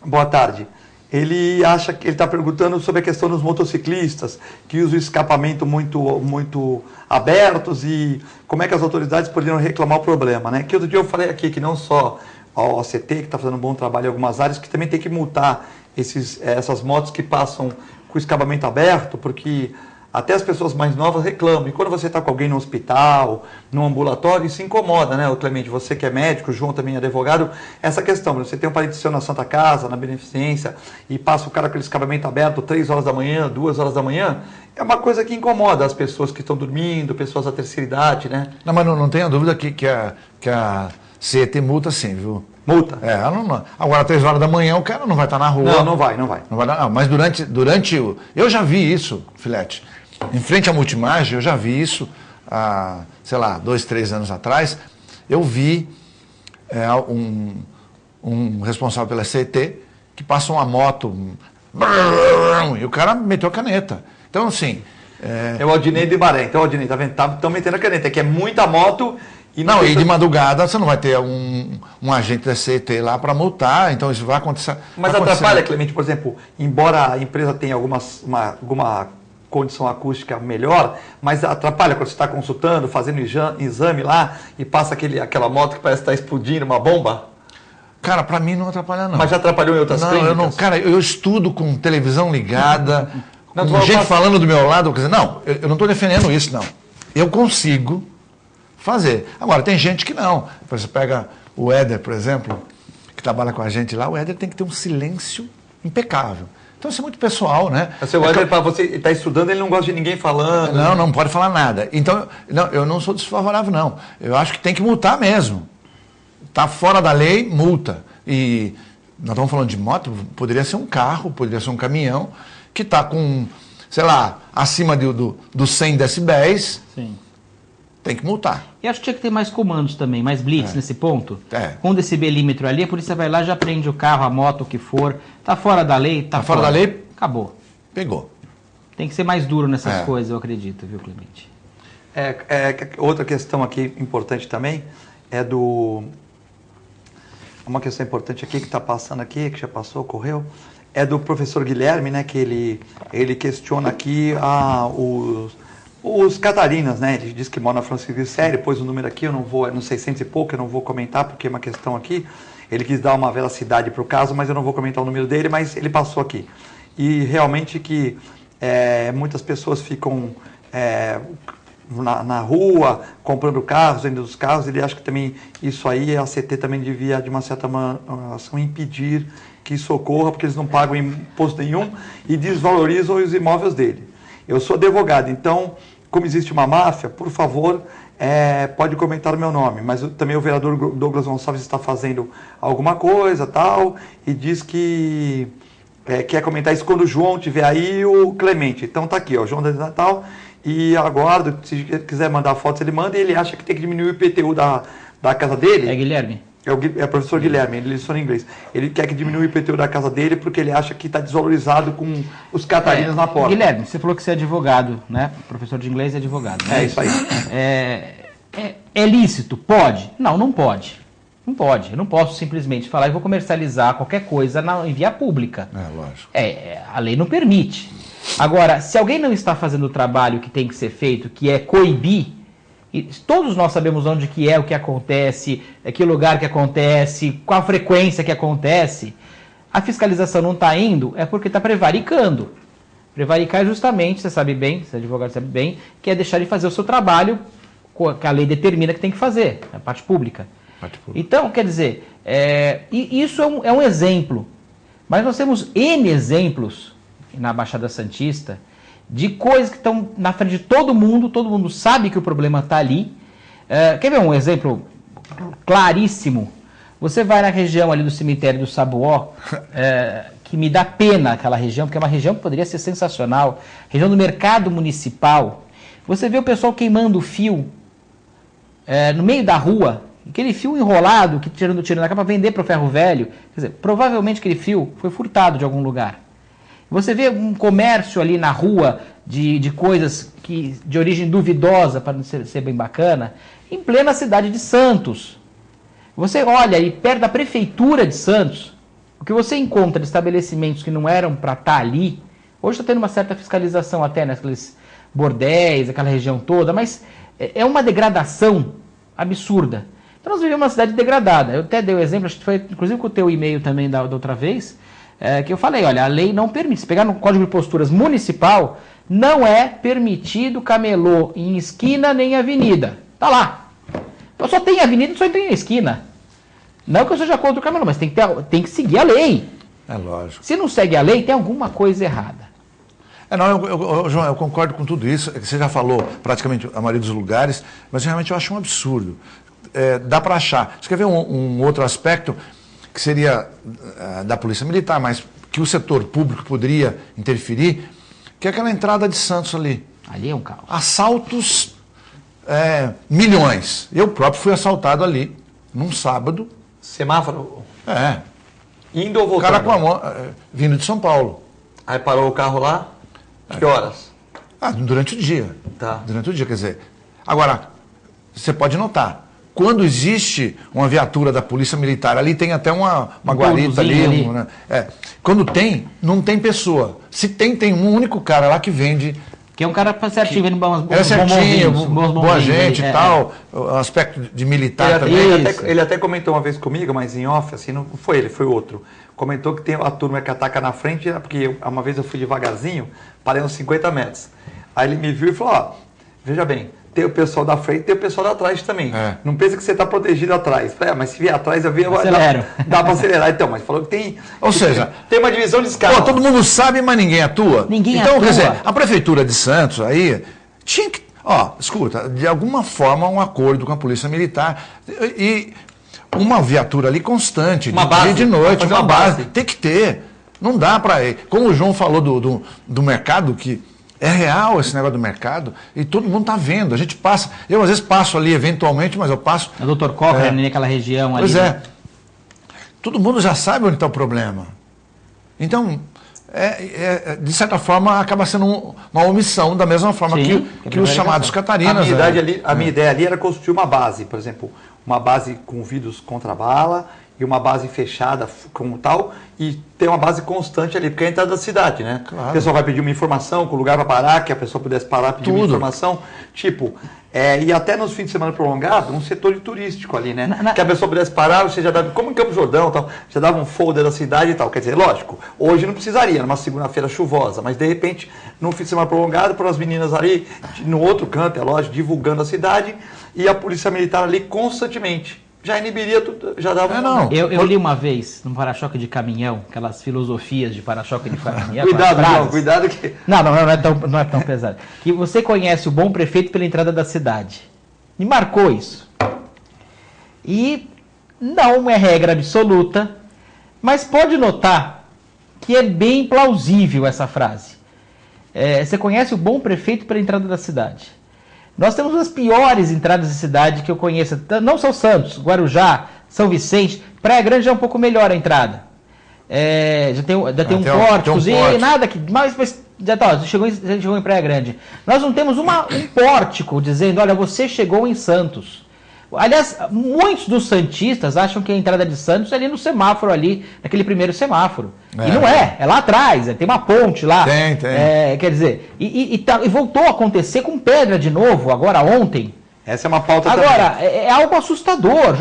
Boa tarde. Ele está perguntando sobre a questão dos motociclistas, que usam escapamento muito abertos e como é que as autoridades poderiam reclamar o problema, né? Que outro dia eu falei aqui que não só a OCT, que está fazendo um bom trabalho em algumas áreas, que também tem que multar essas motos que passam com o escapamento aberto, porque até as pessoas mais novas reclamam. E quando você está com alguém no hospital, no ambulatório, isso incomoda, né, Clemente? Você que é médico, o João também é advogado, essa questão, você tem um parente seu na Santa Casa, na Beneficência, e passa o cara com aquele escapamento aberto 3 horas da manhã, 2 horas da manhã, é uma coisa que incomoda as pessoas que estão dormindo, pessoas da terceira idade, né? Não, mas não tenha dúvida que a CET multa sim, viu? Multa? Agora, 3 horas da manhã, o cara não vai estar na rua. Não vai. Mas durante o... Eu já vi isso, Filete. Em frente à Multimagem, eu já vi isso há, 2, 3 anos atrás. Eu vi um responsável pela CET que passa uma moto e o cara meteu a caneta. Então, assim... É o Aldinei de Baré. Então, Aldinei, tá vendo? Estão metendo a caneta, que é muita moto... E de madrugada você não vai ter um agente da CET lá para multar, então isso vai acontecer. Mas atrapalha, Clemente, por exemplo, embora a empresa tenha alguma condição acústica melhor, mas atrapalha quando você está consultando, fazendo exame lá e passa aquela moto que parece estar explodindo uma bomba? Cara, para mim não atrapalha não. Mas já atrapalhou em outras clínicas? Eu não, cara, eu estudo com televisão ligada, com gente falando do meu lado, quer dizer, não, eu não estou defendendo isso, não. Eu consigo fazer. Agora, tem gente que não. Você pega o Éder, por exemplo, que trabalha com a gente lá, o Éder tem que ter um silêncio impecável. Então, isso é muito pessoal, né? O Éder, para você está estudando, ele não gosta de ninguém falando. Não pode falar nada. Então, eu não sou desfavorável, não. Eu acho que tem que multar mesmo. Está fora da lei, multa. E nós estamos falando de moto, poderia ser um carro, poderia ser um caminhão, que está com, acima dos 100 decibéis. Sim. Tem que multar. E acho que tinha que ter mais comandos também, mais blitz nesse ponto. Com um decibelímetro ali, a polícia vai lá, já prende o carro, a moto, o que for. Tá fora da lei, tá fora da lei, acabou. Pegou. Tem que ser mais duro nessas coisas, eu acredito, viu, Clemente? Outra questão aqui importante também uma questão importante aqui que está passando aqui, que já passou, ocorreu, é do professor Guilherme, né, que ele questiona aqui os catarinas, né? Ele diz que mora na Francisco Glicério, pôs o número aqui, eu não vou, no 600 e pouco, eu não vou comentar porque é uma questão aqui. Ele quis dar uma veracidade para o caso, mas eu não vou comentar o número dele, mas ele passou aqui. E realmente que muitas pessoas ficam na rua comprando carros, vendendo os carros. Ele acha que também isso aí, a CT também devia, de uma certa ação, impedir que isso ocorra, porque eles não pagam imposto nenhum e desvalorizam os imóveis dele. Eu sou advogado, então... Como existe uma máfia, por favor, pode comentar o meu nome. Mas também o vereador Douglas Gonçalves está fazendo alguma coisa, tal, e diz que quer comentar isso quando o João estiver aí, o Clemente. Então tá aqui, ó, João da Natal, e aguardo, se quiser mandar fotos, ele manda, e ele acha que tem que diminuir o IPTU da casa dele. É Guilherme? É o professor Guilherme, ele leciona em inglês. Ele quer que diminua o IPTU da casa dele porque ele acha que está desvalorizado com os catarinas na porta. Guilherme, você falou que você é advogado, né? Professor de inglês é advogado. Né? É isso aí. É lícito? Pode? Não pode. Não pode. Eu não posso simplesmente falar e vou comercializar qualquer coisa em via pública. Lógico. A lei não permite. Agora, se alguém não está fazendo o trabalho que tem que ser feito, que é coibir, e todos nós sabemos onde que é o que acontece, que lugar que acontece, qual a frequência que acontece. A fiscalização não está indo, é porque está prevaricando. Prevaricar é justamente, você sabe bem, você é advogado sabe bem, que é deixar de fazer o seu trabalho que a lei determina que tem que fazer, a parte pública. Então, quer dizer, E isso é um exemplo. Mas nós temos N exemplos na Baixada Santista de coisas que estão na frente de todo mundo sabe que o problema está ali. Quer ver um exemplo claríssimo? Você vai na região ali do cemitério do Sabuó, que me dá pena aquela região, porque é uma região que poderia ser sensacional, região do mercado municipal. Você vê o pessoal queimando fio no meio da rua, aquele fio enrolado, que tirando tiro na capa para vender para o ferro velho. Quer dizer, provavelmente aquele fio foi furtado de algum lugar. Você vê um comércio ali na rua de coisas de origem duvidosa, para não ser bem bacana, em plena cidade de Santos. Você olha aí perto da prefeitura de Santos, o que você encontra de estabelecimentos que não eram para estar ali, hoje está tendo uma certa fiscalização até naqueles bordéis, aquela região toda, mas é uma degradação absurda. Então nós vivemos uma cidade degradada. Eu até dei o exemplo, acho que foi inclusive com o teu e-mail também da outra vez, que eu falei, olha, a lei não permite, se pegar no Código de Posturas Municipal, não é permitido camelô em esquina nem avenida. Tá lá. Então só tem avenida e só tem esquina. Não que eu seja contra o camelô, mas tem que seguir a lei. É lógico. Se não segue a lei, tem alguma coisa errada. João, eu concordo com tudo isso. Você já falou praticamente a maioria dos lugares, mas realmente eu acho um absurdo. Dá para achar. Você quer ver um outro aspecto que seria da Polícia Militar, mas que o setor público poderia interferir, que é aquela entrada de Santos ali. Ali é um caos. Assaltos, milhões. Eu próprio fui assaltado ali, num sábado. Semáforo? Indo ou voltando? O cara com a mão, vindo de São Paulo. Aí parou o carro lá? Que horas? Durante o dia. Tá. Durante o dia, quer dizer. Agora, você pode notar, quando existe uma viatura da Polícia Militar, ali tem até uma guarita ali. Né? Quando não tem pessoa. Se tem um único cara lá que vende. Que é um cara certinho, vendo boa gente e tal, o aspecto de militar também. Ele até comentou uma vez comigo, mas em off, assim, não foi ele, foi outro. Comentou que tem a turma que ataca na frente, porque uma vez eu fui devagarzinho, parei uns 50 metros. Aí ele me viu e falou, veja bem, tem o pessoal da frente e tem o pessoal da trás também. Não pensa que você está protegido atrás. Mas se vier atrás, dá para acelerar. Então, mas falou que tem... Ou seja... Tem uma divisão de escala. Todo mundo sabe, mas ninguém atua. Então, quer dizer, a Prefeitura de Santos aí tinha que... escuta, de alguma forma um acordo com a Polícia Militar e uma viatura ali constante, uma base, de noite, uma base. Tem que ter. Não dá para... Como o João falou do mercado, que... É real esse negócio do mercado e todo mundo está vendo. A gente passa, eu às vezes passo ali eventualmente, mas eu passo... A Dr. Cochrane, naquela região ali. Pois é. Todo mundo já sabe onde está o problema. Então, de certa forma, acaba sendo uma omissão, da mesma forma que os chamados catarinas. A minha ideia ali era construir uma base, por exemplo, uma base com vidros contra bala e uma base fechada como tal, e ter uma base constante ali, porque é a entrada da cidade, né? Claro. O pessoal vai pedir uma informação, com lugar para parar, que a pessoa pudesse parar, pedir uma informação, e até nos fins de semana prolongado, um setor turístico ali, né? Que a pessoa pudesse parar, você já dava, como em Campos Jordão, tal, já dava um folder da cidade e tal, quer dizer, lógico, hoje não precisaria, numa segunda-feira chuvosa, mas de repente, num fim de semana prolongado, para as meninas ali, no outro canto, é lógico, divulgando a cidade, e a Polícia Militar ali constantemente. Já inibiria tudo, já dava... Eu li uma vez, num para-choque de caminhão, aquelas filosofias de para-choque de caminhão... Cuidado, João, cuidado que... Não é tão pesado. Que você conhece o bom prefeito pela entrada da cidade. Me marcou isso. E não é regra absoluta, mas pode notar que é bem plausível essa frase. Você conhece o bom prefeito pela entrada da cidade. Nós temos as piores entradas de cidade que eu conheço, não são Santos, Guarujá, São Vicente, Praia Grande é um pouco melhor a entrada. Já tem um pórticozinho, nada que... Mas já chegou em Praia Grande. Nós não temos um pórtico dizendo, olha, você chegou em Santos. Aliás, muitos dos santistas acham que a entrada de Santos é ali no semáforo, ali, naquele primeiro semáforo. E não é lá atrás, tem uma ponte lá. Tem. Quer dizer, e voltou a acontecer com Pedra de novo, agora ontem. Essa é uma pauta agora, também. É algo assustador,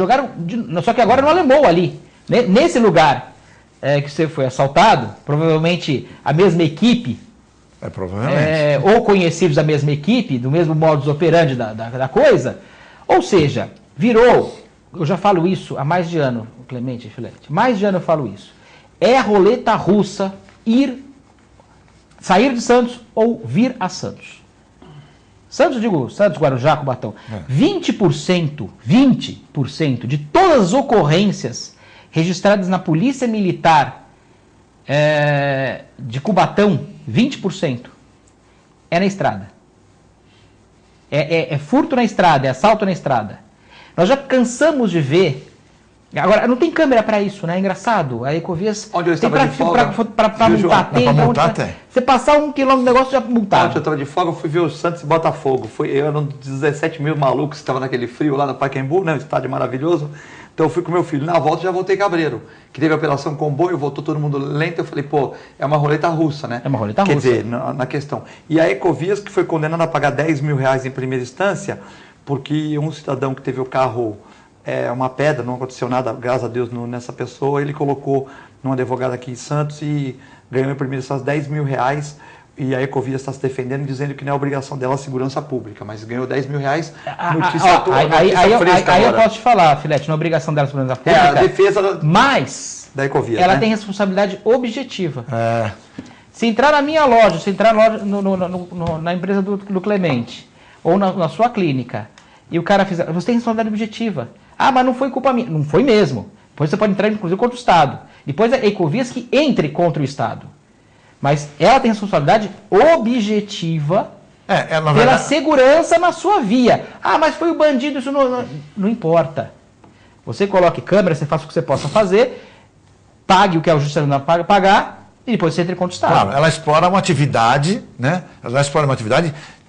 só que agora no Alemão ali, nesse lugar que você foi assaltado, provavelmente a mesma equipe, provavelmente. ou conhecidos da mesma equipe, do mesmo modus operandi da coisa, ou seja, virou eu já falo isso há mais de ano, Clemente Filete, mais de ano eu falo isso. É roleta russa sair de Santos ou vir a Santos. Santos, Guarujá, Cubatão. 20% de todas as ocorrências registradas na Polícia Militar de Cubatão, 20%, é na estrada. É furto na estrada, é assalto na estrada. Nós já cansamos de ver. Agora, não tem câmera para isso, né? É engraçado. A Ecovias onde eu tem estava de folga, para multar. Tem para multar, tem. Você passar 1 quilômetro do negócio, já multado. Ontem eu estava de folga, eu fui ver o Santos e Botafogo. Eu era um dos 17 mil malucos que estavam naquele frio lá no Pacaembu, né? Um estádio maravilhoso. Então eu fui com meu filho. Na volta já voltei cabreiro. Que teve a operação comboio, voltou todo mundo lento. Eu falei, pô, é uma roleta russa, né? É uma roleta russa. Quer dizer, na questão. E a Ecovias, que foi condenada a pagar R$10 mil em primeira instância, porque um cidadão que teve o carro... uma pedra, não aconteceu nada, graças a Deus, nessa pessoa. Ele colocou num advogado aqui em Santos e ganhou em primeira instância R$10 mil. E a Ecovias está se defendendo, dizendo que não é obrigação dela a segurança pública, mas ganhou R$10 mil. Notícia fresca aí eu posso te falar, Filete, não é obrigação dela a segurança pública. É a defesa mas da Ecovias. Ela tem responsabilidade objetiva. Se entrar na minha loja, se entrar na empresa do Clemente, ou na sua clínica, e o cara fizer. Você tem responsabilidade objetiva. Ah, mas não foi culpa minha. Não foi mesmo. Depois você pode entrar, inclusive, contra o Estado. Depois a Ecovias que entre contra o Estado. Mas ela tem responsabilidade objetiva pela segurança na sua via. Ah, mas foi o bandido, isso não importa. Você coloque câmera, você faça o que você possa fazer, pague o que a justiça não pagar, e depois você entre contra o Estado. Claro, ela explora uma atividade, né?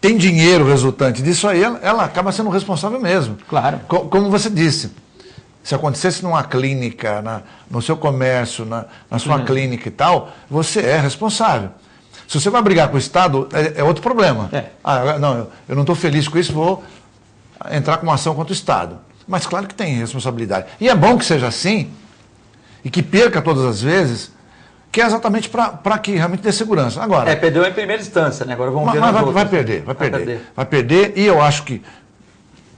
Tem dinheiro resultante disso aí, ela acaba sendo responsável mesmo. Claro. Como você disse, se acontecesse numa clínica, no seu comércio, na sua clínica e tal, você é responsável. Se você vai brigar com o Estado, é outro problema. Eu não estou feliz com isso, vou entrar com uma ação contra o Estado. Mas claro que tem responsabilidade. E é bom que seja assim, e que perca todas as vezes, que é exatamente para que realmente dê segurança. Agora, perdeu em primeira instância, né? Agora vamos ver. Mas vai perder. E eu acho que,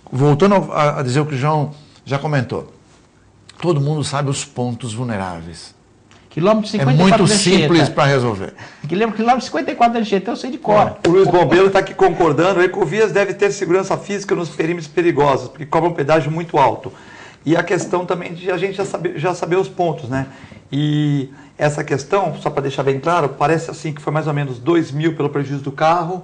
voltando a dizer o que o João já comentou, todo mundo sabe os pontos vulneráveis. Quilômetro 54 é muito simples para resolver. Quilômetro 54 da Anchieta, eu sei de cor. O Luiz Bombeiro está aqui concordando. A Ecovias deve ter segurança física nos perímetros perigosos, porque cobra um pedágio muito alto. E a questão também de a gente já saber os pontos, né? E essa questão, só para deixar bem claro, parece assim que foi mais ou menos 2 mil pelo prejuízo do carro,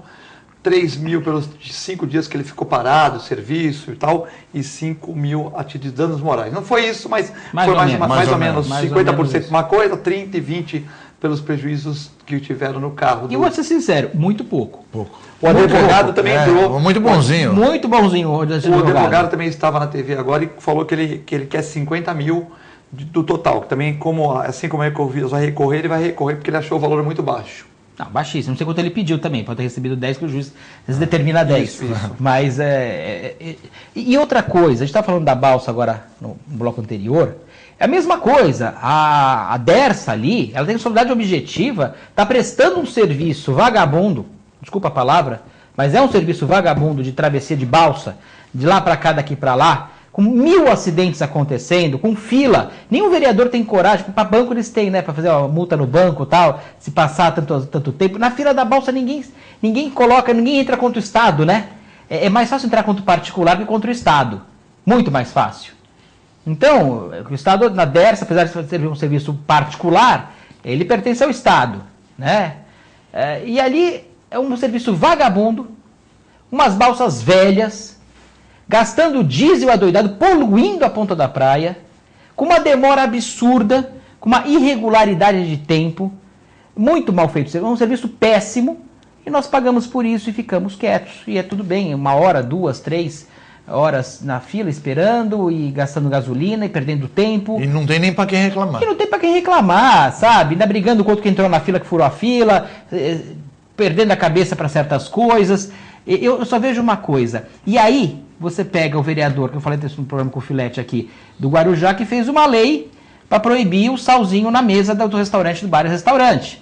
3 mil pelos 5 dias que ele ficou parado, serviço e tal, e 5 mil a título de danos morais. Não foi isso, mas foi mais ou menos 50% uma coisa, 30 e 20 pelos prejuízos que tiveram no carro. E vou ser sincero, muito pouco. O advogado também entrou. Muito bonzinho. Muito bonzinho. O advogado também estava na TV agora e falou que ele quer 50 mil do total. Que também, assim como a Ecovias vai recorrer, ele vai recorrer porque ele achou o valor muito baixo. Não, baixíssimo. Não sei quanto ele pediu também. Pode ter recebido 10, que o juiz determina 10. Isso. Mas, e outra coisa, a gente estava falando da balsa agora no bloco anterior. É a mesma coisa. A Dersa ali, ela tem responsabilidade objetiva, está prestando um serviço vagabundo, desculpa a palavra, mas é um serviço vagabundo de travessia de balsa, de lá para cá, daqui para lá, com 1000 acidentes acontecendo, com fila. Nenhum vereador tem coragem, para banco eles têm, né, para fazer uma multa no banco e tal, se passar tanto tempo. Na fila da balsa ninguém entra contra o Estado, né? É mais fácil entrar contra o particular que contra o Estado. Muito mais fácil. Então, o Estado, na Dersa, apesar de ser um serviço particular, ele pertence ao Estado, né? E ali é um serviço vagabundo, umas balsas velhas, gastando diesel adoidado, poluindo a ponta da praia, com uma demora absurda, com uma irregularidade de tempo, muito mal feito. É um serviço péssimo, e nós pagamos por isso e ficamos quietos. E é tudo bem, 1 hora, 2, 3 horas na fila esperando e gastando gasolina e perdendo tempo. E não tem nem para quem reclamar. E não tem para quem reclamar, sabe? Ainda brigando com outro que entrou na fila, que furou a fila, perdendo a cabeça para certas coisas. Eu só vejo uma coisa. E aí, você pega o vereador, que eu falei desse programa com o Filete aqui, do Guarujá, que fez uma lei para proibir o salzinho na mesa do restaurante, do bar e restaurante.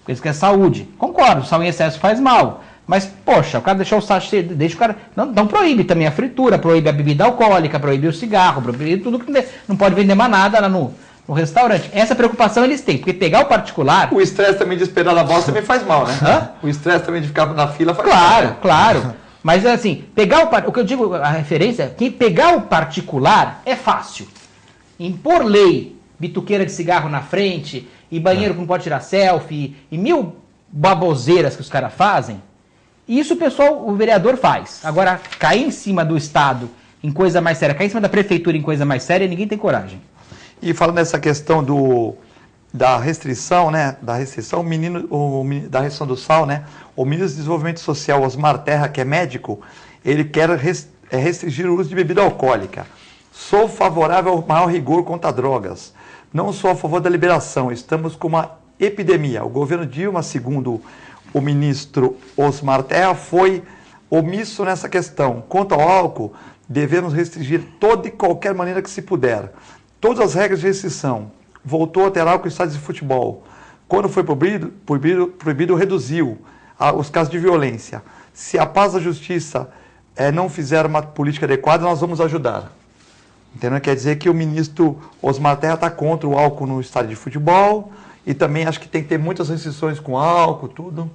Porque isso que é saúde. Concordo, sal em excesso faz mal. Mas, poxa, o cara deixou o sachê, deixa o cara... Não proíbe também a fritura, proíbe a bebida alcoólica, proíbe o cigarro, proíbe tudo que não pode vender mais nada lá no restaurante. Essa preocupação eles têm, porque pegar o particular... O estresse também de esperar na bosta também faz mal, né? Hã? O estresse também de ficar na fila faz mal. Né? Claro. Mas assim, o que eu digo, a referência é que pegar o particular é fácil. Impor lei, bituqueira de cigarro na frente, e banheiro que não pode tirar selfie, e mil baboseiras que os caras fazem, isso o vereador faz. Agora, cair em cima do Estado em coisa mais séria, cair em cima da prefeitura em coisa mais séria, ninguém tem coragem. E falando nessa questão da restrição, né? Da restrição do sal, né? O ministro do Desenvolvimento Social, Osmar Terra, que é médico, ele quer restringir o uso de bebida alcoólica. Sou favorável ao maior rigor contra drogas. Não sou a favor da liberação. Estamos com uma epidemia. O governo Dilma, segundo o ministro Osmar Terra, foi omisso nessa questão. Quanto ao álcool, devemos restringir toda e qualquer maneira que se puder. Todas as regras de restrição. Voltou a ter álcool em estádios de futebol. Quando foi proibido, reduziu os casos de violência. Se a paz da justiça não fizer uma política adequada, nós vamos ajudar. Entendeu? Quer dizer que o ministro Osmar Terra está contra o álcool no estádio de futebol e também acho que tem que ter muitas restrições com álcool, tudo.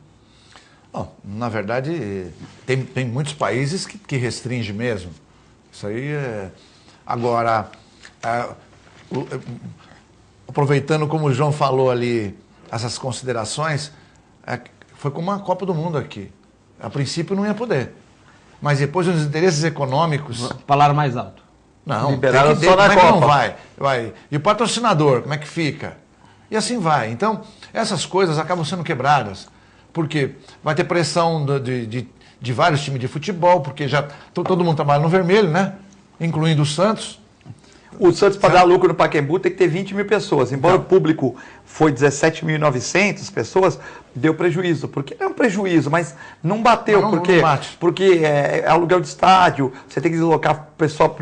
Bom, na verdade, tem muitos países que restringem mesmo. Isso aí é... Agora, aproveitando como o João falou ali, essas considerações, foi como uma Copa do Mundo aqui. A princípio não ia poder. Mas depois os interesses econômicos... Falaram mais alto. Não, liberaram só na Copa. Copa. Não vai. E o patrocinador, como é que fica? E assim vai. Então, essas coisas acabam sendo quebradas. Porque vai ter pressão de vários times de futebol, porque já todo mundo trabalha no vermelho, né? Incluindo o Santos. O Santos, para dar lucro no Pacaembu, tem que ter 20 mil pessoas. Embora o público foi 17.900 pessoas, deu prejuízo. Porque não é um prejuízo, mas não bateu. Não bate. Porque é aluguel de estádio, você tem que deslocar o pessoal.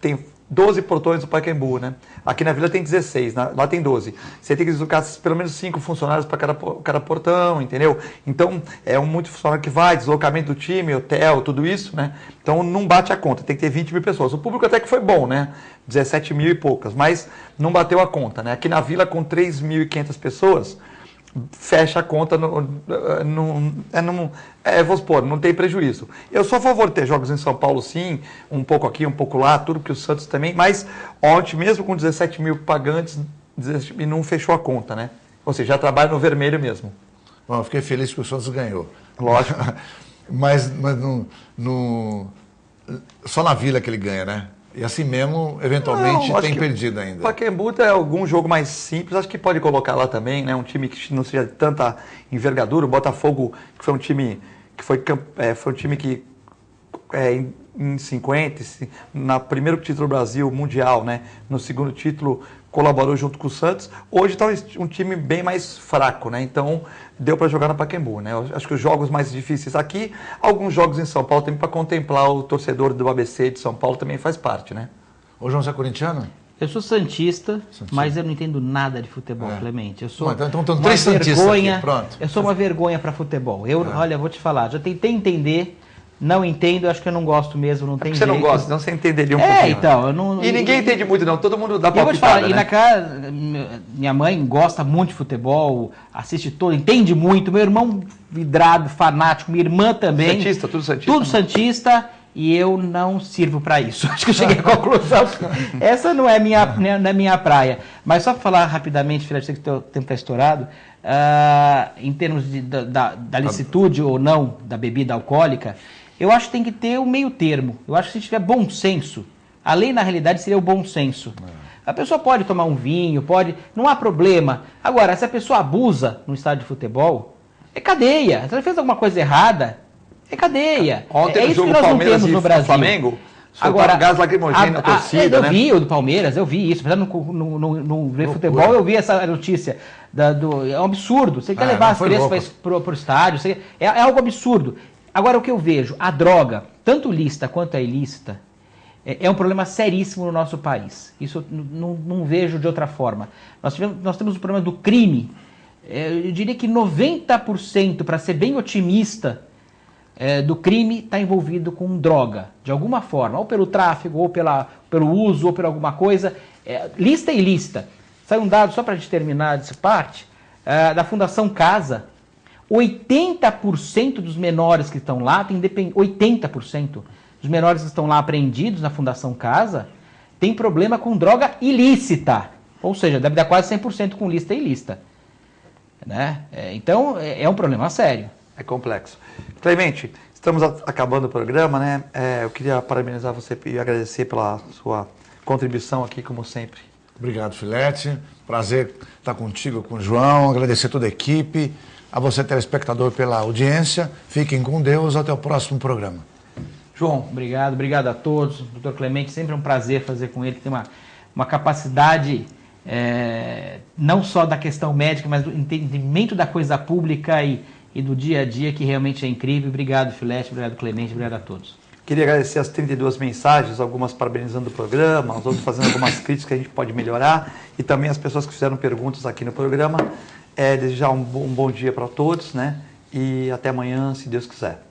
Tem 12 portões do Pacaembu, né? Aqui na Vila tem 16, lá tem 12. Você tem que deslocar pelo menos 5 funcionários para cada portão, entendeu? Então, é muito funcionário que vai, deslocamento do time, hotel, tudo isso, né? Então, não bate a conta, tem que ter 20 mil pessoas. O público até que foi bom, né? 17 mil e poucas, mas não bateu a conta, né? Aqui na Vila, com 3.500 pessoas, fecha a conta, vou supor, não tem prejuízo. Eu sou a favor de ter jogos em São Paulo, sim, um pouco aqui, um pouco lá, tudo que o Santos também, mas ontem, mesmo com 17 mil pagantes, não fechou a conta, né? Ou seja, já trabalha no vermelho mesmo. Bom, eu fiquei feliz que o Santos ganhou. Lógico. mas só na Vila que ele ganha, né? E assim mesmo, eventualmente, tem perdido ainda. O Pacaembu é algum jogo mais simples, acho que pode colocar lá também, né? Um time que não seja de tanta envergadura. O Botafogo, que foi um time que em 50, no primeiro título do Brasil mundial, né? No segundo título colaborou junto com o Santos. Hoje está um time bem mais fraco, né? Então deu para jogar no Pacaembu, né? Eu acho que os jogos mais difíceis aqui, alguns jogos em São Paulo também para contemplar o torcedor do ABC de São Paulo também faz parte, né? Ô, João, você é corintiano? Eu sou santista, mas eu não entendo nada de futebol, Clemente. Eu sou então três santistas aqui, pronto. Eu sou uma vergonha para futebol. Olha, vou te falar, já tentei entender, não entendo, acho que eu não gosto mesmo, não tem jeito. Você não gosta, não você entenderia um pouquinho. Então, eu não... E ninguém entende muito não, todo mundo dá palpitada, eu vou te falar, né? E na casa, minha mãe gosta muito de futebol, assiste todo, entende muito, meu irmão vidrado, fanático, minha irmã também. Santista, tudo santista. Tudo santista. E eu não sirvo para isso. Acho que eu cheguei à conclusão. Essa não é minha praia. Mas só para falar rapidamente, Felipe, sei que o tempo está estourado, em termos da licitude ou não da bebida alcoólica, eu acho que tem que ter um meio termo. Eu acho que se tiver bom senso, a lei na realidade seria o bom senso. A pessoa pode tomar um vinho, não há problema. Agora, se a pessoa abusa no estádio de futebol, é cadeia. Se ela fez alguma coisa errada, é cadeia. Ontem isso que nós não temos no Brasil. Flamengo, agora gás lacrimogêneo na torcida, eu vi o do Palmeiras, eu vi isso. Apesar de não ver futebol, eu vi essa notícia. É um absurdo. Você quer levar as crianças para o estádio, é algo absurdo. Agora, o que eu vejo, a droga, tanto lícita quanto a ilícita, é um problema seríssimo no nosso país. Isso eu não vejo de outra forma. Nós temos o problema do crime. Eu diria que 90%, para ser bem otimista, do crime está envolvido com droga, de alguma forma, ou pelo tráfico, ou pelo uso, ou por alguma coisa, lista ilícita. Sai um dado, só para a gente terminar essa parte, da Fundação Casa, 80% dos menores que estão lá, 80% dos menores que estão lá apreendidos na Fundação Casa, tem problema com droga ilícita, ou seja, deve dar quase 100% com lista ilícita. Né? Então, é um problema sério. É complexo. Clemente, estamos acabando o programa, né? Eu queria parabenizar você e agradecer pela sua contribuição aqui, como sempre. Obrigado, Filete. Prazer estar contigo, com o João. Agradecer toda a equipe. A você, telespectador, pela audiência. Fiquem com Deus. Até o próximo programa. João. Obrigado a todos. Doutor Clemente, sempre é um prazer fazer com ele. Tem uma capacidade, não só da questão médica, mas do entendimento da coisa pública e do dia a dia, que realmente é incrível. Obrigado, Filete. Obrigado, Clemente. Obrigado a todos. Queria agradecer as 32 mensagens, algumas parabenizando o programa, as outras fazendo algumas críticas que a gente pode melhorar, e também as pessoas que fizeram perguntas aqui no programa. Desejar um bom dia para todos, né? E até amanhã, se Deus quiser.